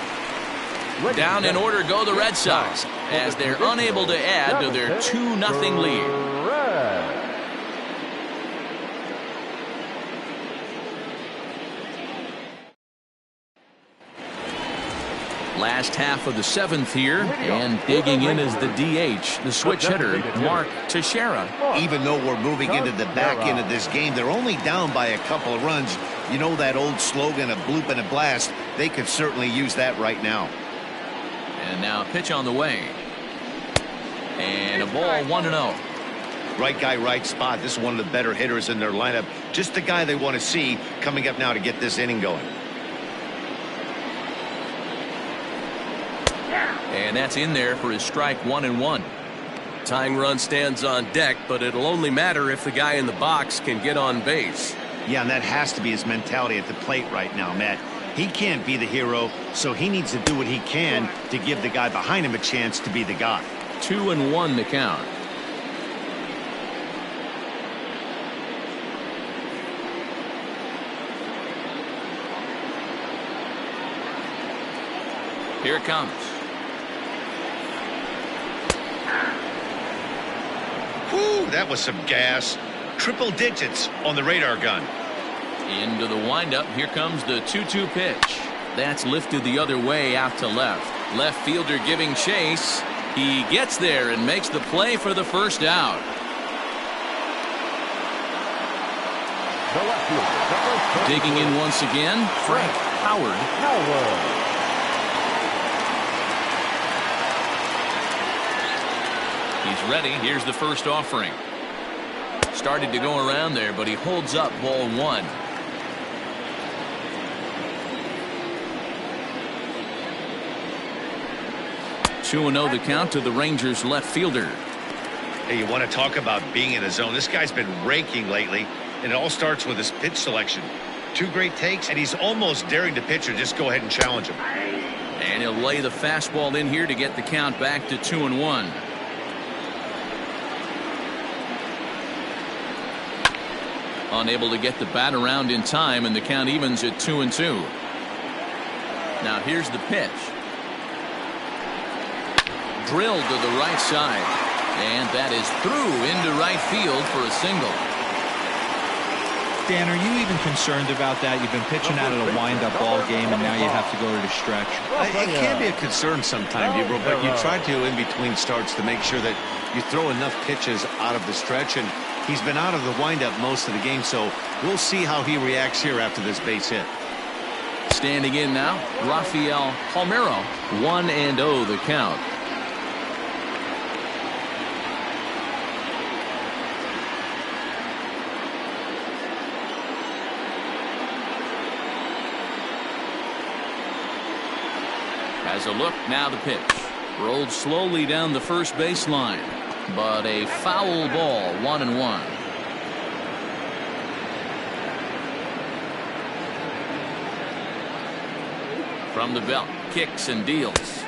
Down in order go the Red Sox as they're unable to add to their 2-0 lead. Last half of the 7th here, and digging in is the DH, the switch hitter, Mark Teixeira. Even though we're moving into the back end of this game, they're only down by a couple of runs. You know that old slogan, a bloop and a blast? They could certainly use that right now. And now a pitch on the way. And a ball 1-0. Right guy, right spot. This is one of the better hitters in their lineup. Just the guy they want to see coming up now to get this inning going. And that's in there for his strike 1-1. Tying run stands on deck, but it'll only matter if the guy in the box can get on base. Yeah, and that has to be his mentality at the plate right now, Matt. He can't be the hero, so he needs to do what he can to give the guy behind him a chance to be the guy. 2-1 the count. Here it comes. Whew, that was some gas. Triple digits on the radar gun. Into the windup. Here comes the 2-2 pitch. That's lifted the other way out to left. Left fielder giving chase. He gets there and makes the play for the first out. Digging in once again, Frank Howard. He's ready. Here's the first offering. Started to go around there, but he holds up ball 1. Two and 0 the count to the Rangers left fielder. Hey, you want to talk about being in a zone? This guy's been raking lately, and it all starts with his pitch selection. 2 great takes, and he's almost daring the pitcher just go ahead and challenge him. And he'll lay the fastball in here to get the count back to 2-1. Unable to get the bat around in time, and the count evens at 2-2. Now here's the pitch. Drilled to the right side, and that is through into right field for a single. Dan, are you even concerned about that? You've been pitching out of a wind-up ball game, and now you have to go to the stretch. It can be a concern sometimes, Gabriel, but you try to, in between starts, to make sure that you throw enough pitches out of the stretch, and he's been out of the windup most of the game, so we'll see how he reacts here after this base hit. Standing in now, Rafael Palmeiro. 1-0 the count. Has a look, now the pitch. Rolled slowly down the first baseline, but a foul ball, 1-1. From the belt, kicks and deals.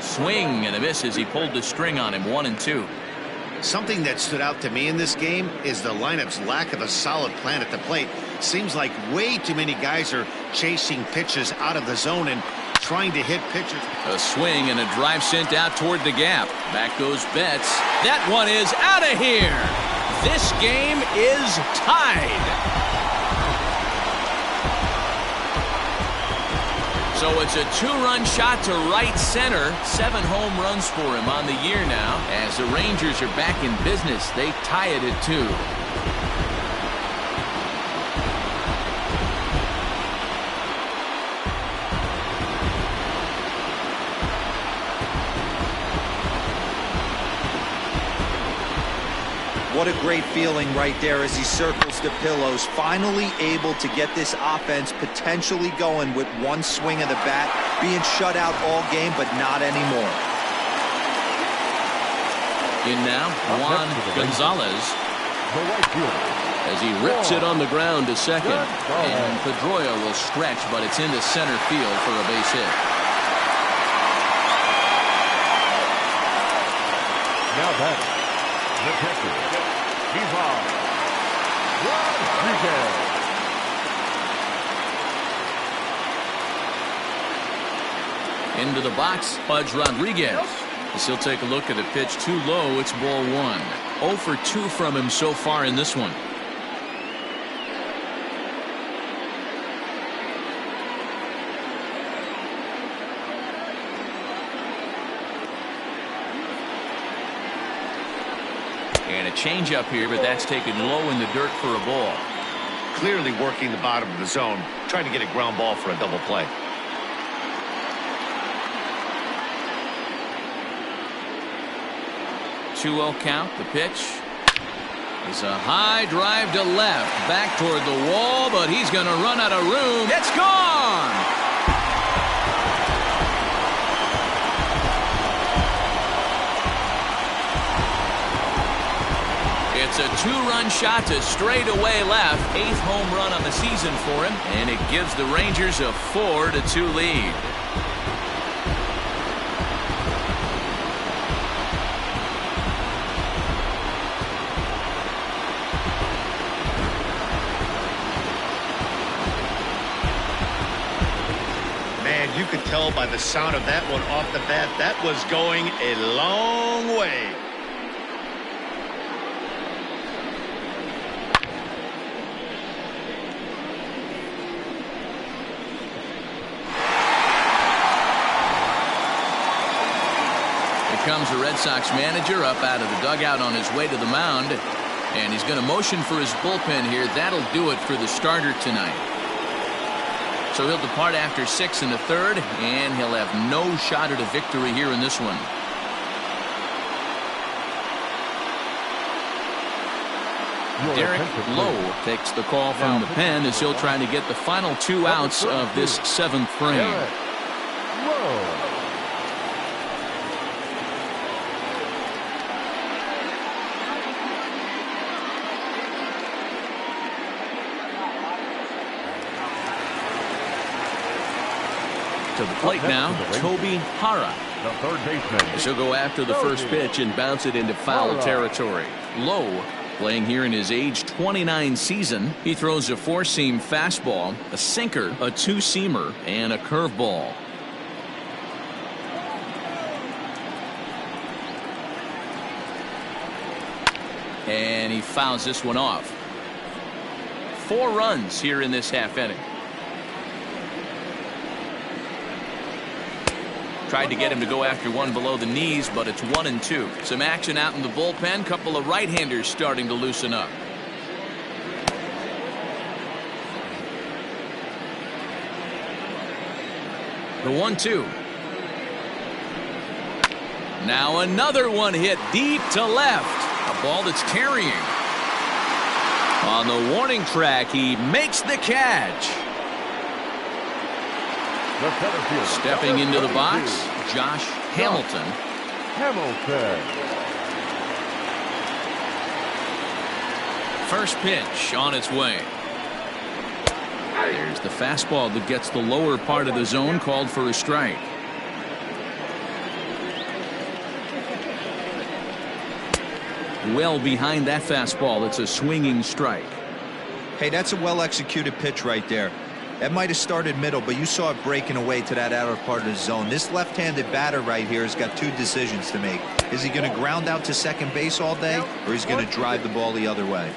Swing and a miss as he pulled the string on him, 1-2. Something that stood out to me in this game is the lineup's lack of a solid plan at the plate. Seems like way too many guys are chasing pitches out of the zone and trying to hit pitchers. A swing and a drive sent out toward the gap. Back goes Betts. That one is out of here. This game is tied. So it's a 2-run shot to right center. 7 home runs for him on the year now. As the Rangers are back in business, they tie it at 2. What a great feeling right there as he circles the pillows, finally able to get this offense potentially going with one swing of the bat, being shut out all game, but not anymore. In now, Juan Gonzalez, as he rips it on the ground to second, and Pedroia will stretch, but it's into center field for a base hit. Now that the pitcher, Ivan Rodriguez. Into the box, Pudge Rodriguez. As he'll take a look at a pitch too low, it's ball 1. 0 for 2 from him so far in this one. changeup here, but that's taken low in the dirt for a ball. Clearly working the bottom of the zone, trying to get a ground ball for a double play. 2-0 count. The pitch is a high drive to left, back toward the wall, but he's going to run out of room. It's gone. It's a two-run shot to straightaway left. 8th home run on the season for him, and it gives the Rangers a 4-2 lead. Man, you could tell by the sound of that one off the bat, that was going a long way. Comes the Red Sox manager up out of the dugout on his way to the mound, and he's going to motion for his bullpen here. That'll do it for the starter tonight. So he'll depart after 6 1/3, and he'll have no shot at a victory here in this one. Derek Lowe takes the call from the pen as he'll try to get the final 2 outs of this 7th frame. To the plate now, Toby Hara. The third baseman. She'll go after the first pitch and bounce it into foul territory. Lowe, playing here in his age 29 season, he throws a 4-seam fastball, a sinker, a 2-seamer, and a curveball. And he fouls this one off. 4 runs here in this half inning. Tried to get him to go after one below the knees, but it's 1-2. Some action out in the bullpen. Couple of right-handers starting to loosen up. The 1-2. Now another one hit deep to left. A ball that's carrying. On the warning track, he makes the catch. Stepping into the box, Josh Hamilton. First pitch on its way. There's the fastball that gets the lower part of the zone, called for a strike. Well behind that fastball, it's a swinging strike. Hey, that's a well-executed pitch right there. That might have started middle, but you saw it breaking away to that outer part of the zone. This left-handed batter right here has got 2 decisions to make. Is he going to ground out to second base all day, or is he going to drive the ball the other way?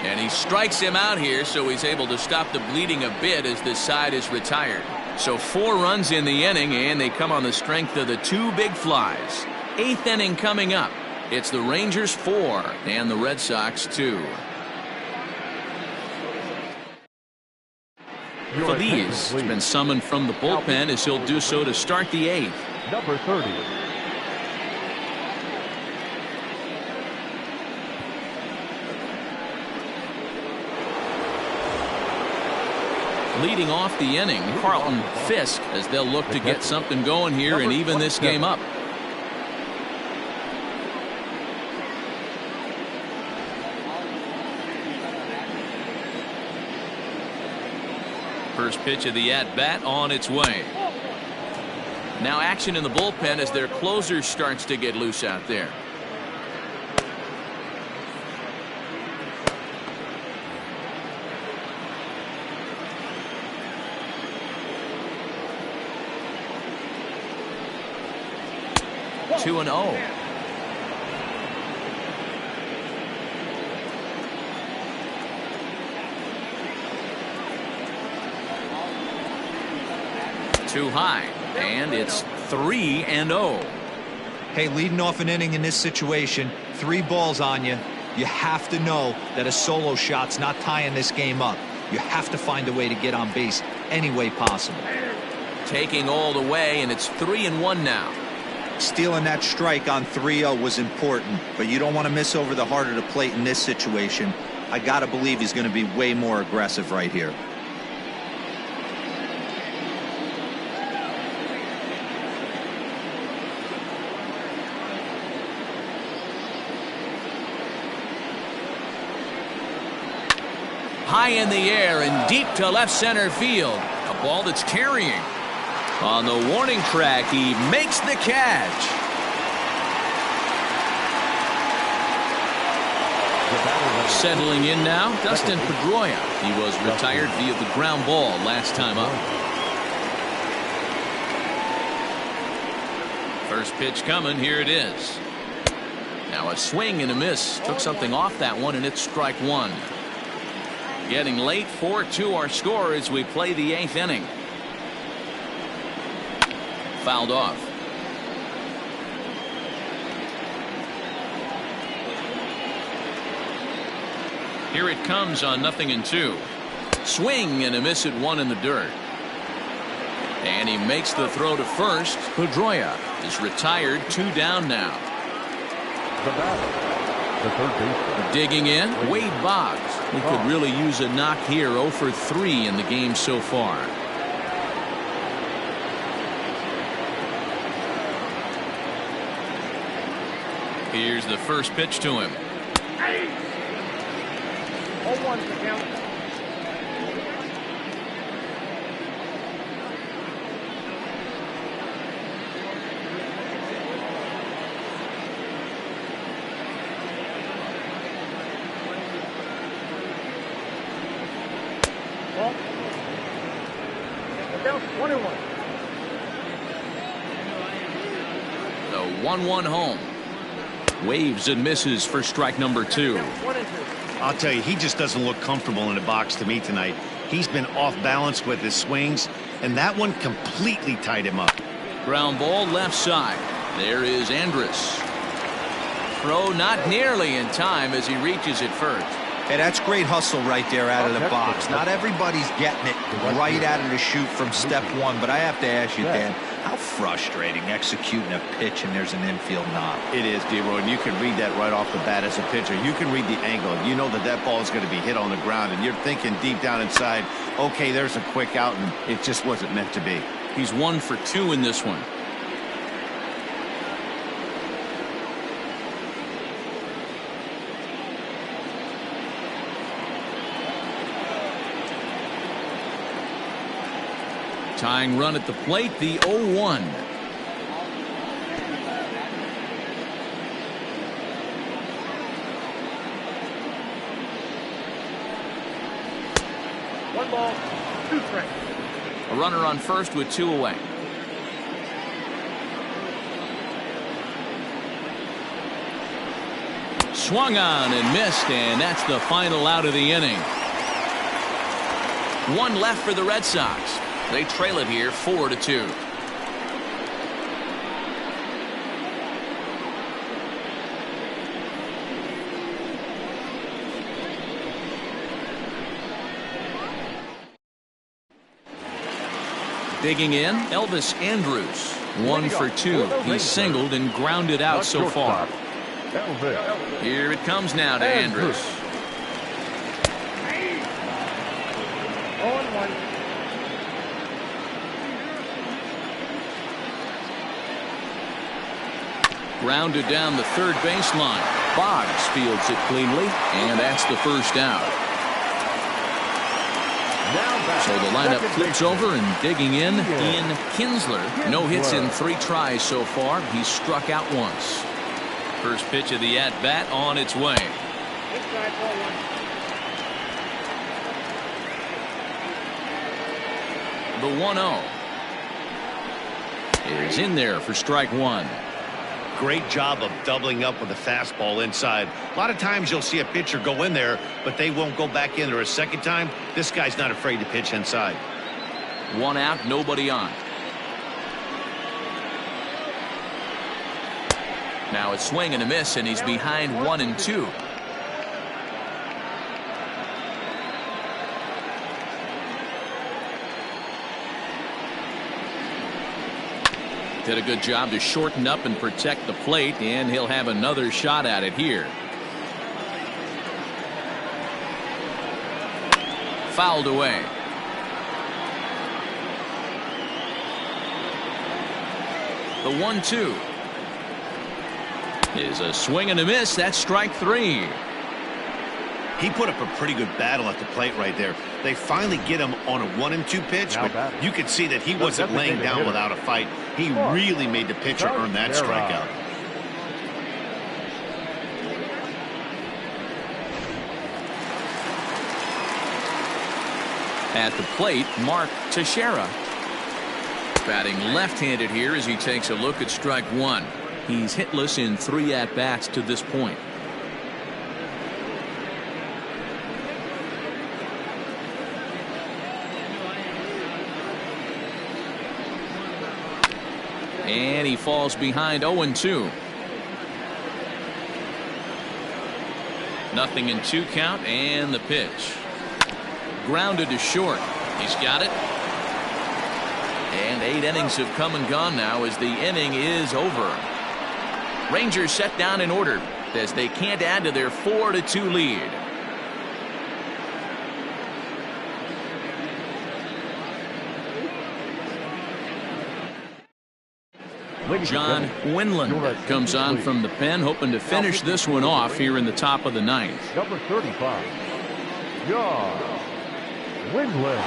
And he strikes him out here, so he's able to stop the bleeding a bit as this side is retired. So 4 runs in the inning, and they come on the strength of the 2 big flies. 8th inning coming up. It's the Rangers 4 and the Red Sox 2. Feliz has been summoned from the bullpen as he'll do so to start the 8th. Number 30. Leading off the inning, Carlton Fisk, as they'll look to get something going here and even this game up. First pitch of the at-bat on its way. Now action in the bullpen as their closer starts to get loose out there. Two and 0. Too high, and it's 3-0. Hey, leading off an inning in this situation, 3 balls on you. You have to know that a solo shot's not tying this game up. You have to find a way to get on base any way possible. Taking all the way, and it's 3-1 now. Stealing that strike on 3-0 was important, but you don't want to miss over the heart of the plate in this situation. I got to believe he's going to be way more aggressive right here. High in the air and deep to left center field. A ball that's carrying. On the warning track, he makes the catch. Settling in now, Dustin Pedroia. He was retired via the ground ball last time up. First pitch coming, here it is. Now a swing and a miss. Took something off that one, and it's strike one. Getting late, 4-2 our score as we play the 8th inning. Fouled off. Here it comes on 0-2. Swing and a miss at 1 in the dirt. And he makes the throw to first. Pedroia is retired, 2 down now. The batter, the third baseman. Digging in, Wade Boggs. He could really use a knock here. 0 for 3 in the game so far. Here's the first pitch to him. 0-1 the count. Ball. Down 1-1. The 1-1 home. Waves and misses for strike number 2. 1-2. I'll tell you, he just doesn't look comfortable in the box to me tonight. He's been off balance with his swings, and that one completely tied him up. Ground ball left side. There is Andrus. Throw not nearly in time as he reaches it first. Hey, that's great hustle right there out of the box. Not everybody's getting it right out of the chute from step 1, but I have to ask you, Dan, how frustrating executing a pitch and there's an infield knob. It is, D-Roy, and you can read that right off the bat as a pitcher. You can read the angle. You know that that ball is going to be hit on the ground, and you're thinking deep down inside, okay, there's a quick out, and it just wasn't meant to be. He's 1 for 2 in this one. Tying run at the plate, the 0-1. One ball, 2 strikes. A runner on first with 2 away. Swung on and missed, and that's the final out of the inning. 1 left for the Red Sox. They trail it here 4-2. Digging in, Elvis Andrus. 1 for 2. He's singled and grounded out so far. Here it comes now to Andrus. 0-1. Grounded down the third baseline. Boggs fields it cleanly, and that's the first out. So the lineup flips over, and digging in, Ian Kinsler. No hits in 3 tries so far. He's struck out once. First pitch of the at-bat on its way. Inside, ball 1. The 1-0 is in there for strike 1. Great job of doubling up with a fastball inside. A lot of times you'll see a pitcher go in there, but they won't go back in there a second time. This guy's not afraid to pitch inside. 1 out, nobody on. Now it's swing and a miss, and he's behind 1-2. Did a good job to shorten up and protect the plate, and he'll have another shot at it here. Fouled away. The 1-2 is a swing and a miss. That's strike 3. He put up a pretty good battle at the plate right there. They finally get him on a 1-2 pitch, but you could see that he wasn't laying down without a fight. He really made the pitcher earn that strikeout. At the plate, Mark Teixeira. Batting left-handed here as he takes a look at strike 1. He's hitless in 3 at-bats to this point. And he falls behind 0-2. Nothing in 2 count, and the pitch. Grounded to short. He's got it. And 8 innings have come and gone now as the inning is over. Rangers set down in order as they can't add to their 4-2 lead. John Winland comes on from the pen, hoping to finish this one off here in the top of the 9th. Number 35, John Winland.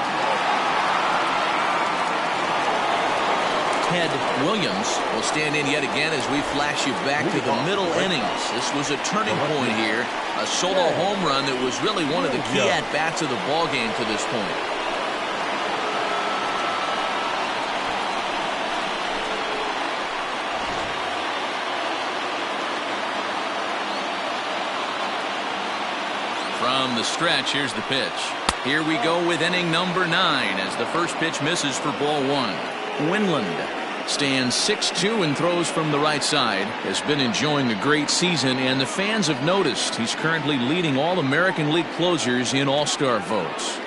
Ted Williams will stand in yet again as we flash you back to the middle innings. This was a turning point here, a solo home run that was really one of the key at-bats of the ballgame to this point. From the stretch, here's the pitch. Here we go with inning number 9 as the first pitch misses for ball 1. Winland stands 6'2" and throws from the right side. Has been enjoying a great season, and the fans have noticed he's currently leading all American League closers in All-Star votes.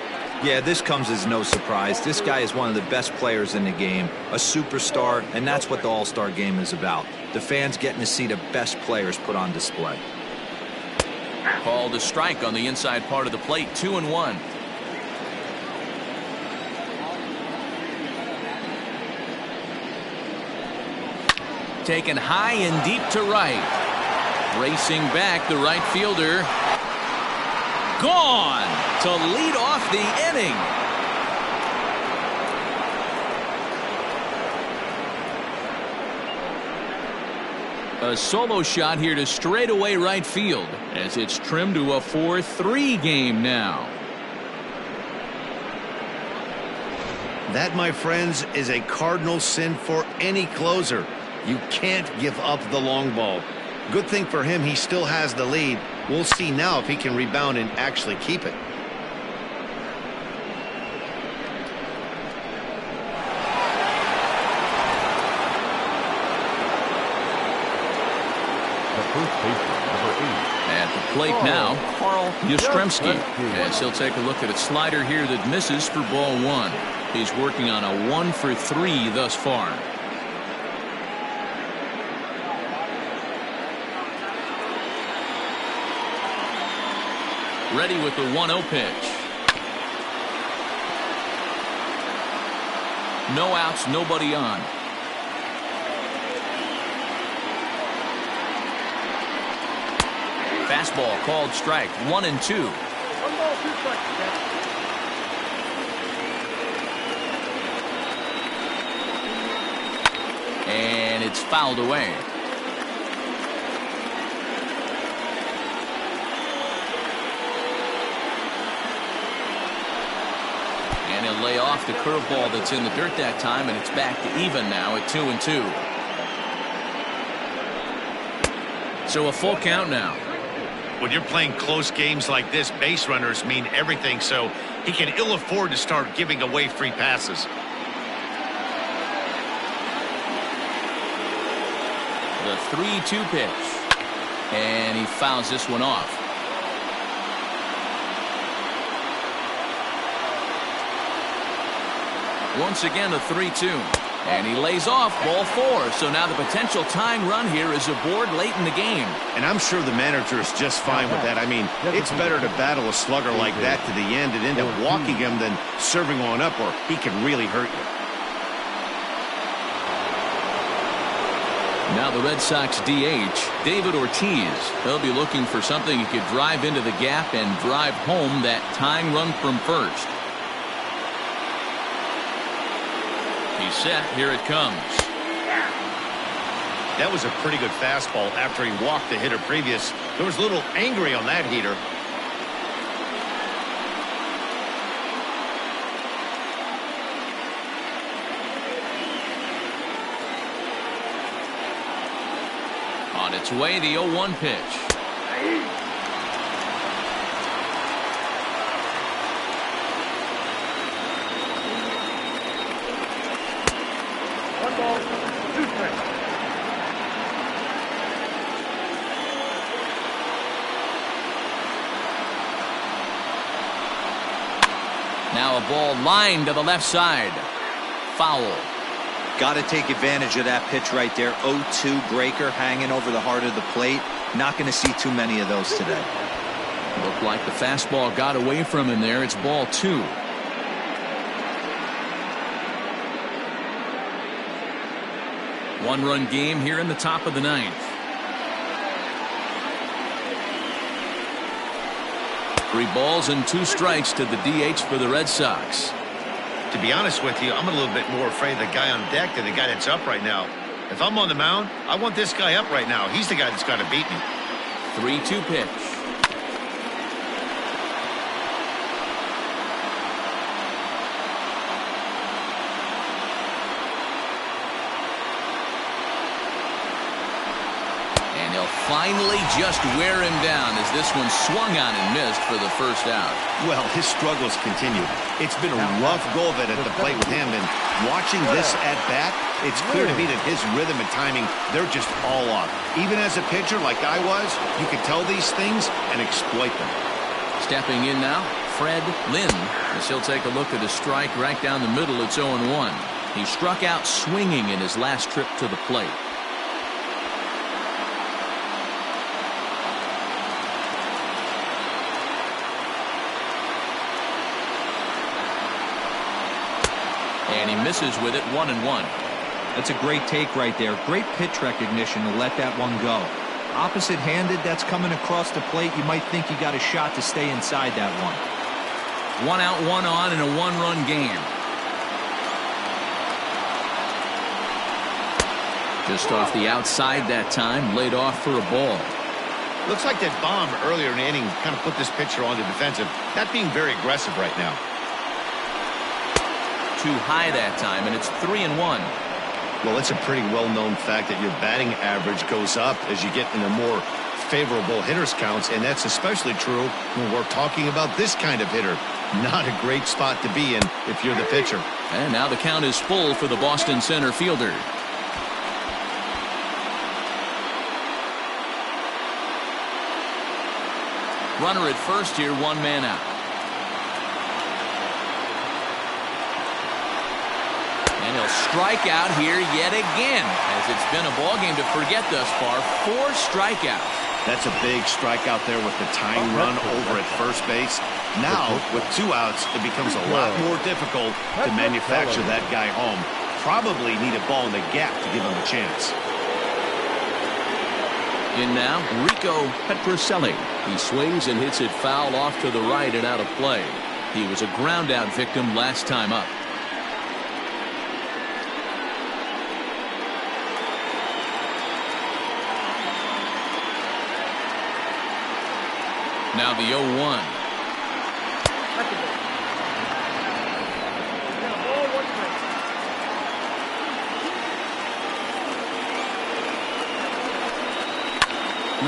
Yeah, this comes as no surprise. This guy is one of the best players in the game, a superstar, and that's what the All-Star game is about. The fans getting to see the best players put on display. Called a strike on the inside part of the plate, 2-1. Taken high and deep to right. Racing back, the right fielder. Gone to lead off the inning. A solo shot here to straightaway right field as it's trimmed to a 4-3 game now. That, my friends, is a cardinal sin for any closer. You can't give up the long ball. Good thing for him, he still has the lead. We'll see now if he can rebound and actually keep it. At the plate now, Carl Yastrzemski, as he'll take a look at a slider here that misses for ball 1. He's working on a 1-for-3 thus far. Ready with the 1-0 pitch. No outs, nobody on. Fastball called strike, 1-2. 1 ball, 2 strikes. And it's fouled away. And he'll lay off the curveball that's in the dirt that time, and it's back to even now at 2-2. So a full count now. When you're playing close games like this, base runners mean everything, so he can ill afford to start giving away free passes. The 3-2 pitch. And he fouls this one off. Once again, a 3-2. And he lays off ball 4. So now the potential tying run here is aboard late in the game. And I'm sure the manager is just fine with that. I mean, it's better to battle a slugger like that to the end and end up walking him than serving one up, or he could really hurt you. Now the Red Sox DH, David Ortiz. He'll be looking for something he could drive into the gap and drive home that tying run from first. He's set. Here it comes. That was a pretty good fastball after he walked the hitter previous. There was a little angry on that heater. On its way, the 0-1 pitch. One ball, 2 strikes. Now a ball lined to the left side. Foul. Got to take advantage of that pitch right there. 0-2 breaker hanging over the heart of the plate. Not going to see too many of those today. Looked like the fastball got away from him there. It's ball 2. One-run game here in the top of the 9th. 3 balls and 2 strikes to the DH for the Red Sox. To be honest with you, I'm a little bit more afraid of the guy on deck than the guy that's up right now. If I'm on the mound, I want this guy up right now. He's the guy that's got to beat me. 3-2 pitch. And he'll finally just wear him down as this one swung on and missed for the first out. Well, his struggles continue. It's been a rough go of it at the plate with him, and watching this at bat, it's clear to me that his rhythm and timing, they're just all off. Even as a pitcher like I was, you could tell these things and exploit them. Stepping in now, Fred Lynn, as he'll take a look at a strike right down the middle. It's 0-1. He struck out swinging in his last trip to the plate. And he misses with it. 1-1. That's a great take right there. Great pitch recognition to let that one go. Opposite-handed, that's coming across the plate. You might think you got a shot to stay inside that one. 1 out, 1 on in a 1-run game. Just off the outside that time, laid off for a ball. Looks like that bomb earlier in the inning kind of put this pitcher on the defensive. Not being very aggressive right now. Too high that time, and it's 3-1. Well, it's a pretty well-known fact that your batting average goes up as you get into more favorable hitters counts, and that's especially true when we're talking about this kind of hitter. Not a great spot to be in if you're the pitcher. And now the count is full for the Boston center fielder. Runner at first here, 1 man out. And he'll strike out here yet again, as it's been a ball game to forget thus far. 4 strikeouts. That's a big strikeout there with the tying run over at first base. Now, with 2 outs, it becomes a lot more difficult to manufacture that guy home. Probably need a ball in the gap to give him a chance. In now, Rico Petrocelli. He swings and hits it foul off to the right and out of play. He was a ground out victim last time up. Now the 0-1.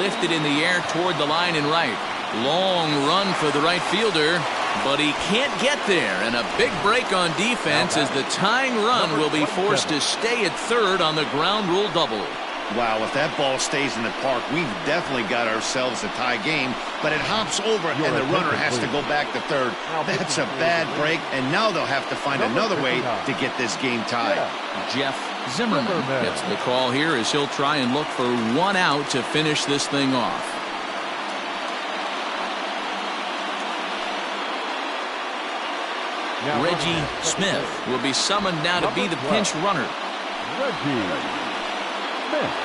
Lifted in the air toward the line and right. Long run for the right fielder, but he can't get there. And a big break on defense as the tying run will be forced to stay at third on the ground rule double. Wow, if that ball stays in the park, we've definitely got ourselves a tie game, but it hops over and the runner has to go back to third. That's a bad break, and now they'll have to find another way to get this game tied. Jeff Zimmerman gets the call here as he'll try and look for one out to finish this thing off. Reggie Smith will be summoned now to be the pinch runner.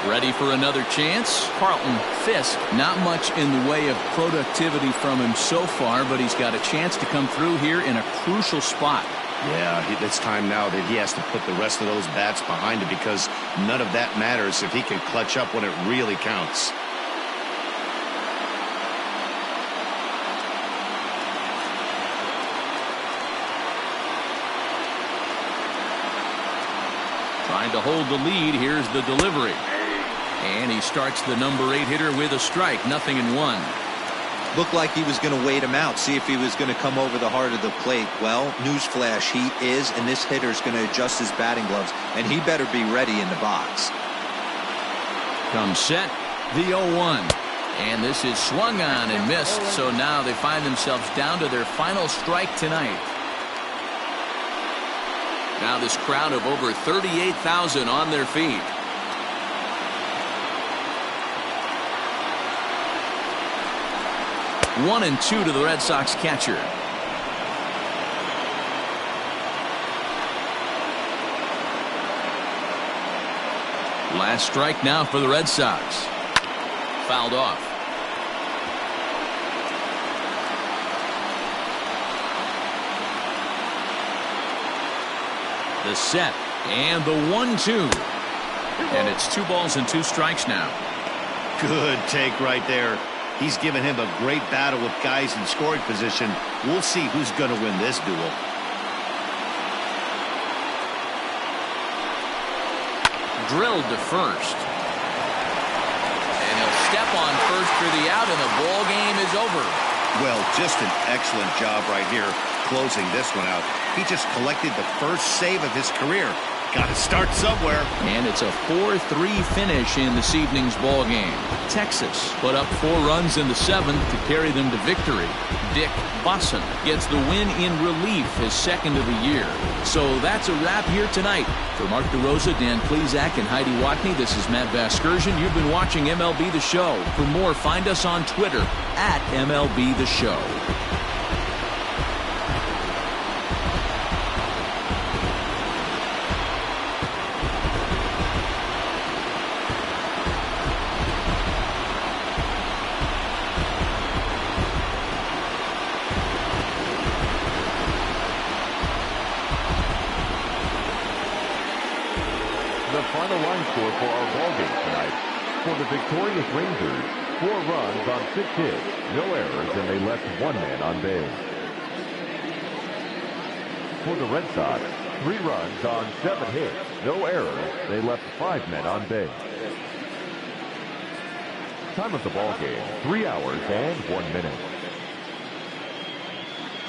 Ready for another chance. Carlton Fisk, not much in the way of productivity from him so far, but he's got a chance to come through here in a crucial spot. Yeah, it's time now that he has to put the rest of those bats behind him, because none of that matters if he can clutch up when it really counts. Trying to hold the lead. Here's the delivery. And he starts the number 8 hitter with a strike. 0-1. Looked like he was going to wait him out, see if he was going to come over the heart of the plate. Well, newsflash, he is, and this hitter's going to adjust his batting gloves, and he better be ready in the box. Comes set, the 0-1. And this is swung on and missed, so now they find themselves down to their final strike tonight. Now this crowd of over 38,000 on their feet. One and two to the Red Sox catcher. Last strike now for the Red Sox. Fouled off. The set and the 1-2. And it's 2 balls and 2 strikes now. Good take right there. He's given him a great battle with guys in scoring position. We'll see who's going to win this duel. Drilled to first. And he'll step on first for the out, and the ball game is over. Well, just an excellent job right here closing this one out. He just collected the first save of his career. Got to start somewhere. And it's a 4-3 finish in this evening's ball game. Texas put up 4 runs in the 7th to carry them to victory. Dick Bosson gets the win in relief, his 2nd of the year. So that's a wrap here tonight. For Mark DeRosa, Dan Plesac, and Heidi Watney, this is Matt Vasgersian. You've been watching MLB The Show. For more, find us on Twitter at MLB The Show. Final line score for our ballgame tonight. For the victorious Rangers, 4 runs on 6 hits, no errors, and they left 1 man on base. For the Red Sox, 3 runs on 7 hits, no errors, they left 5 men on base. Time of the ballgame, 3 hours and 1 minute.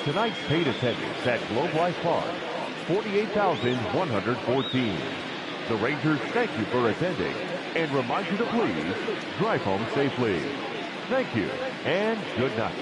Tonight's paid attendance at Globe Life Park, 48,114. The Rangers thank you for attending and remind you to please drive home safely. Thank you and good night.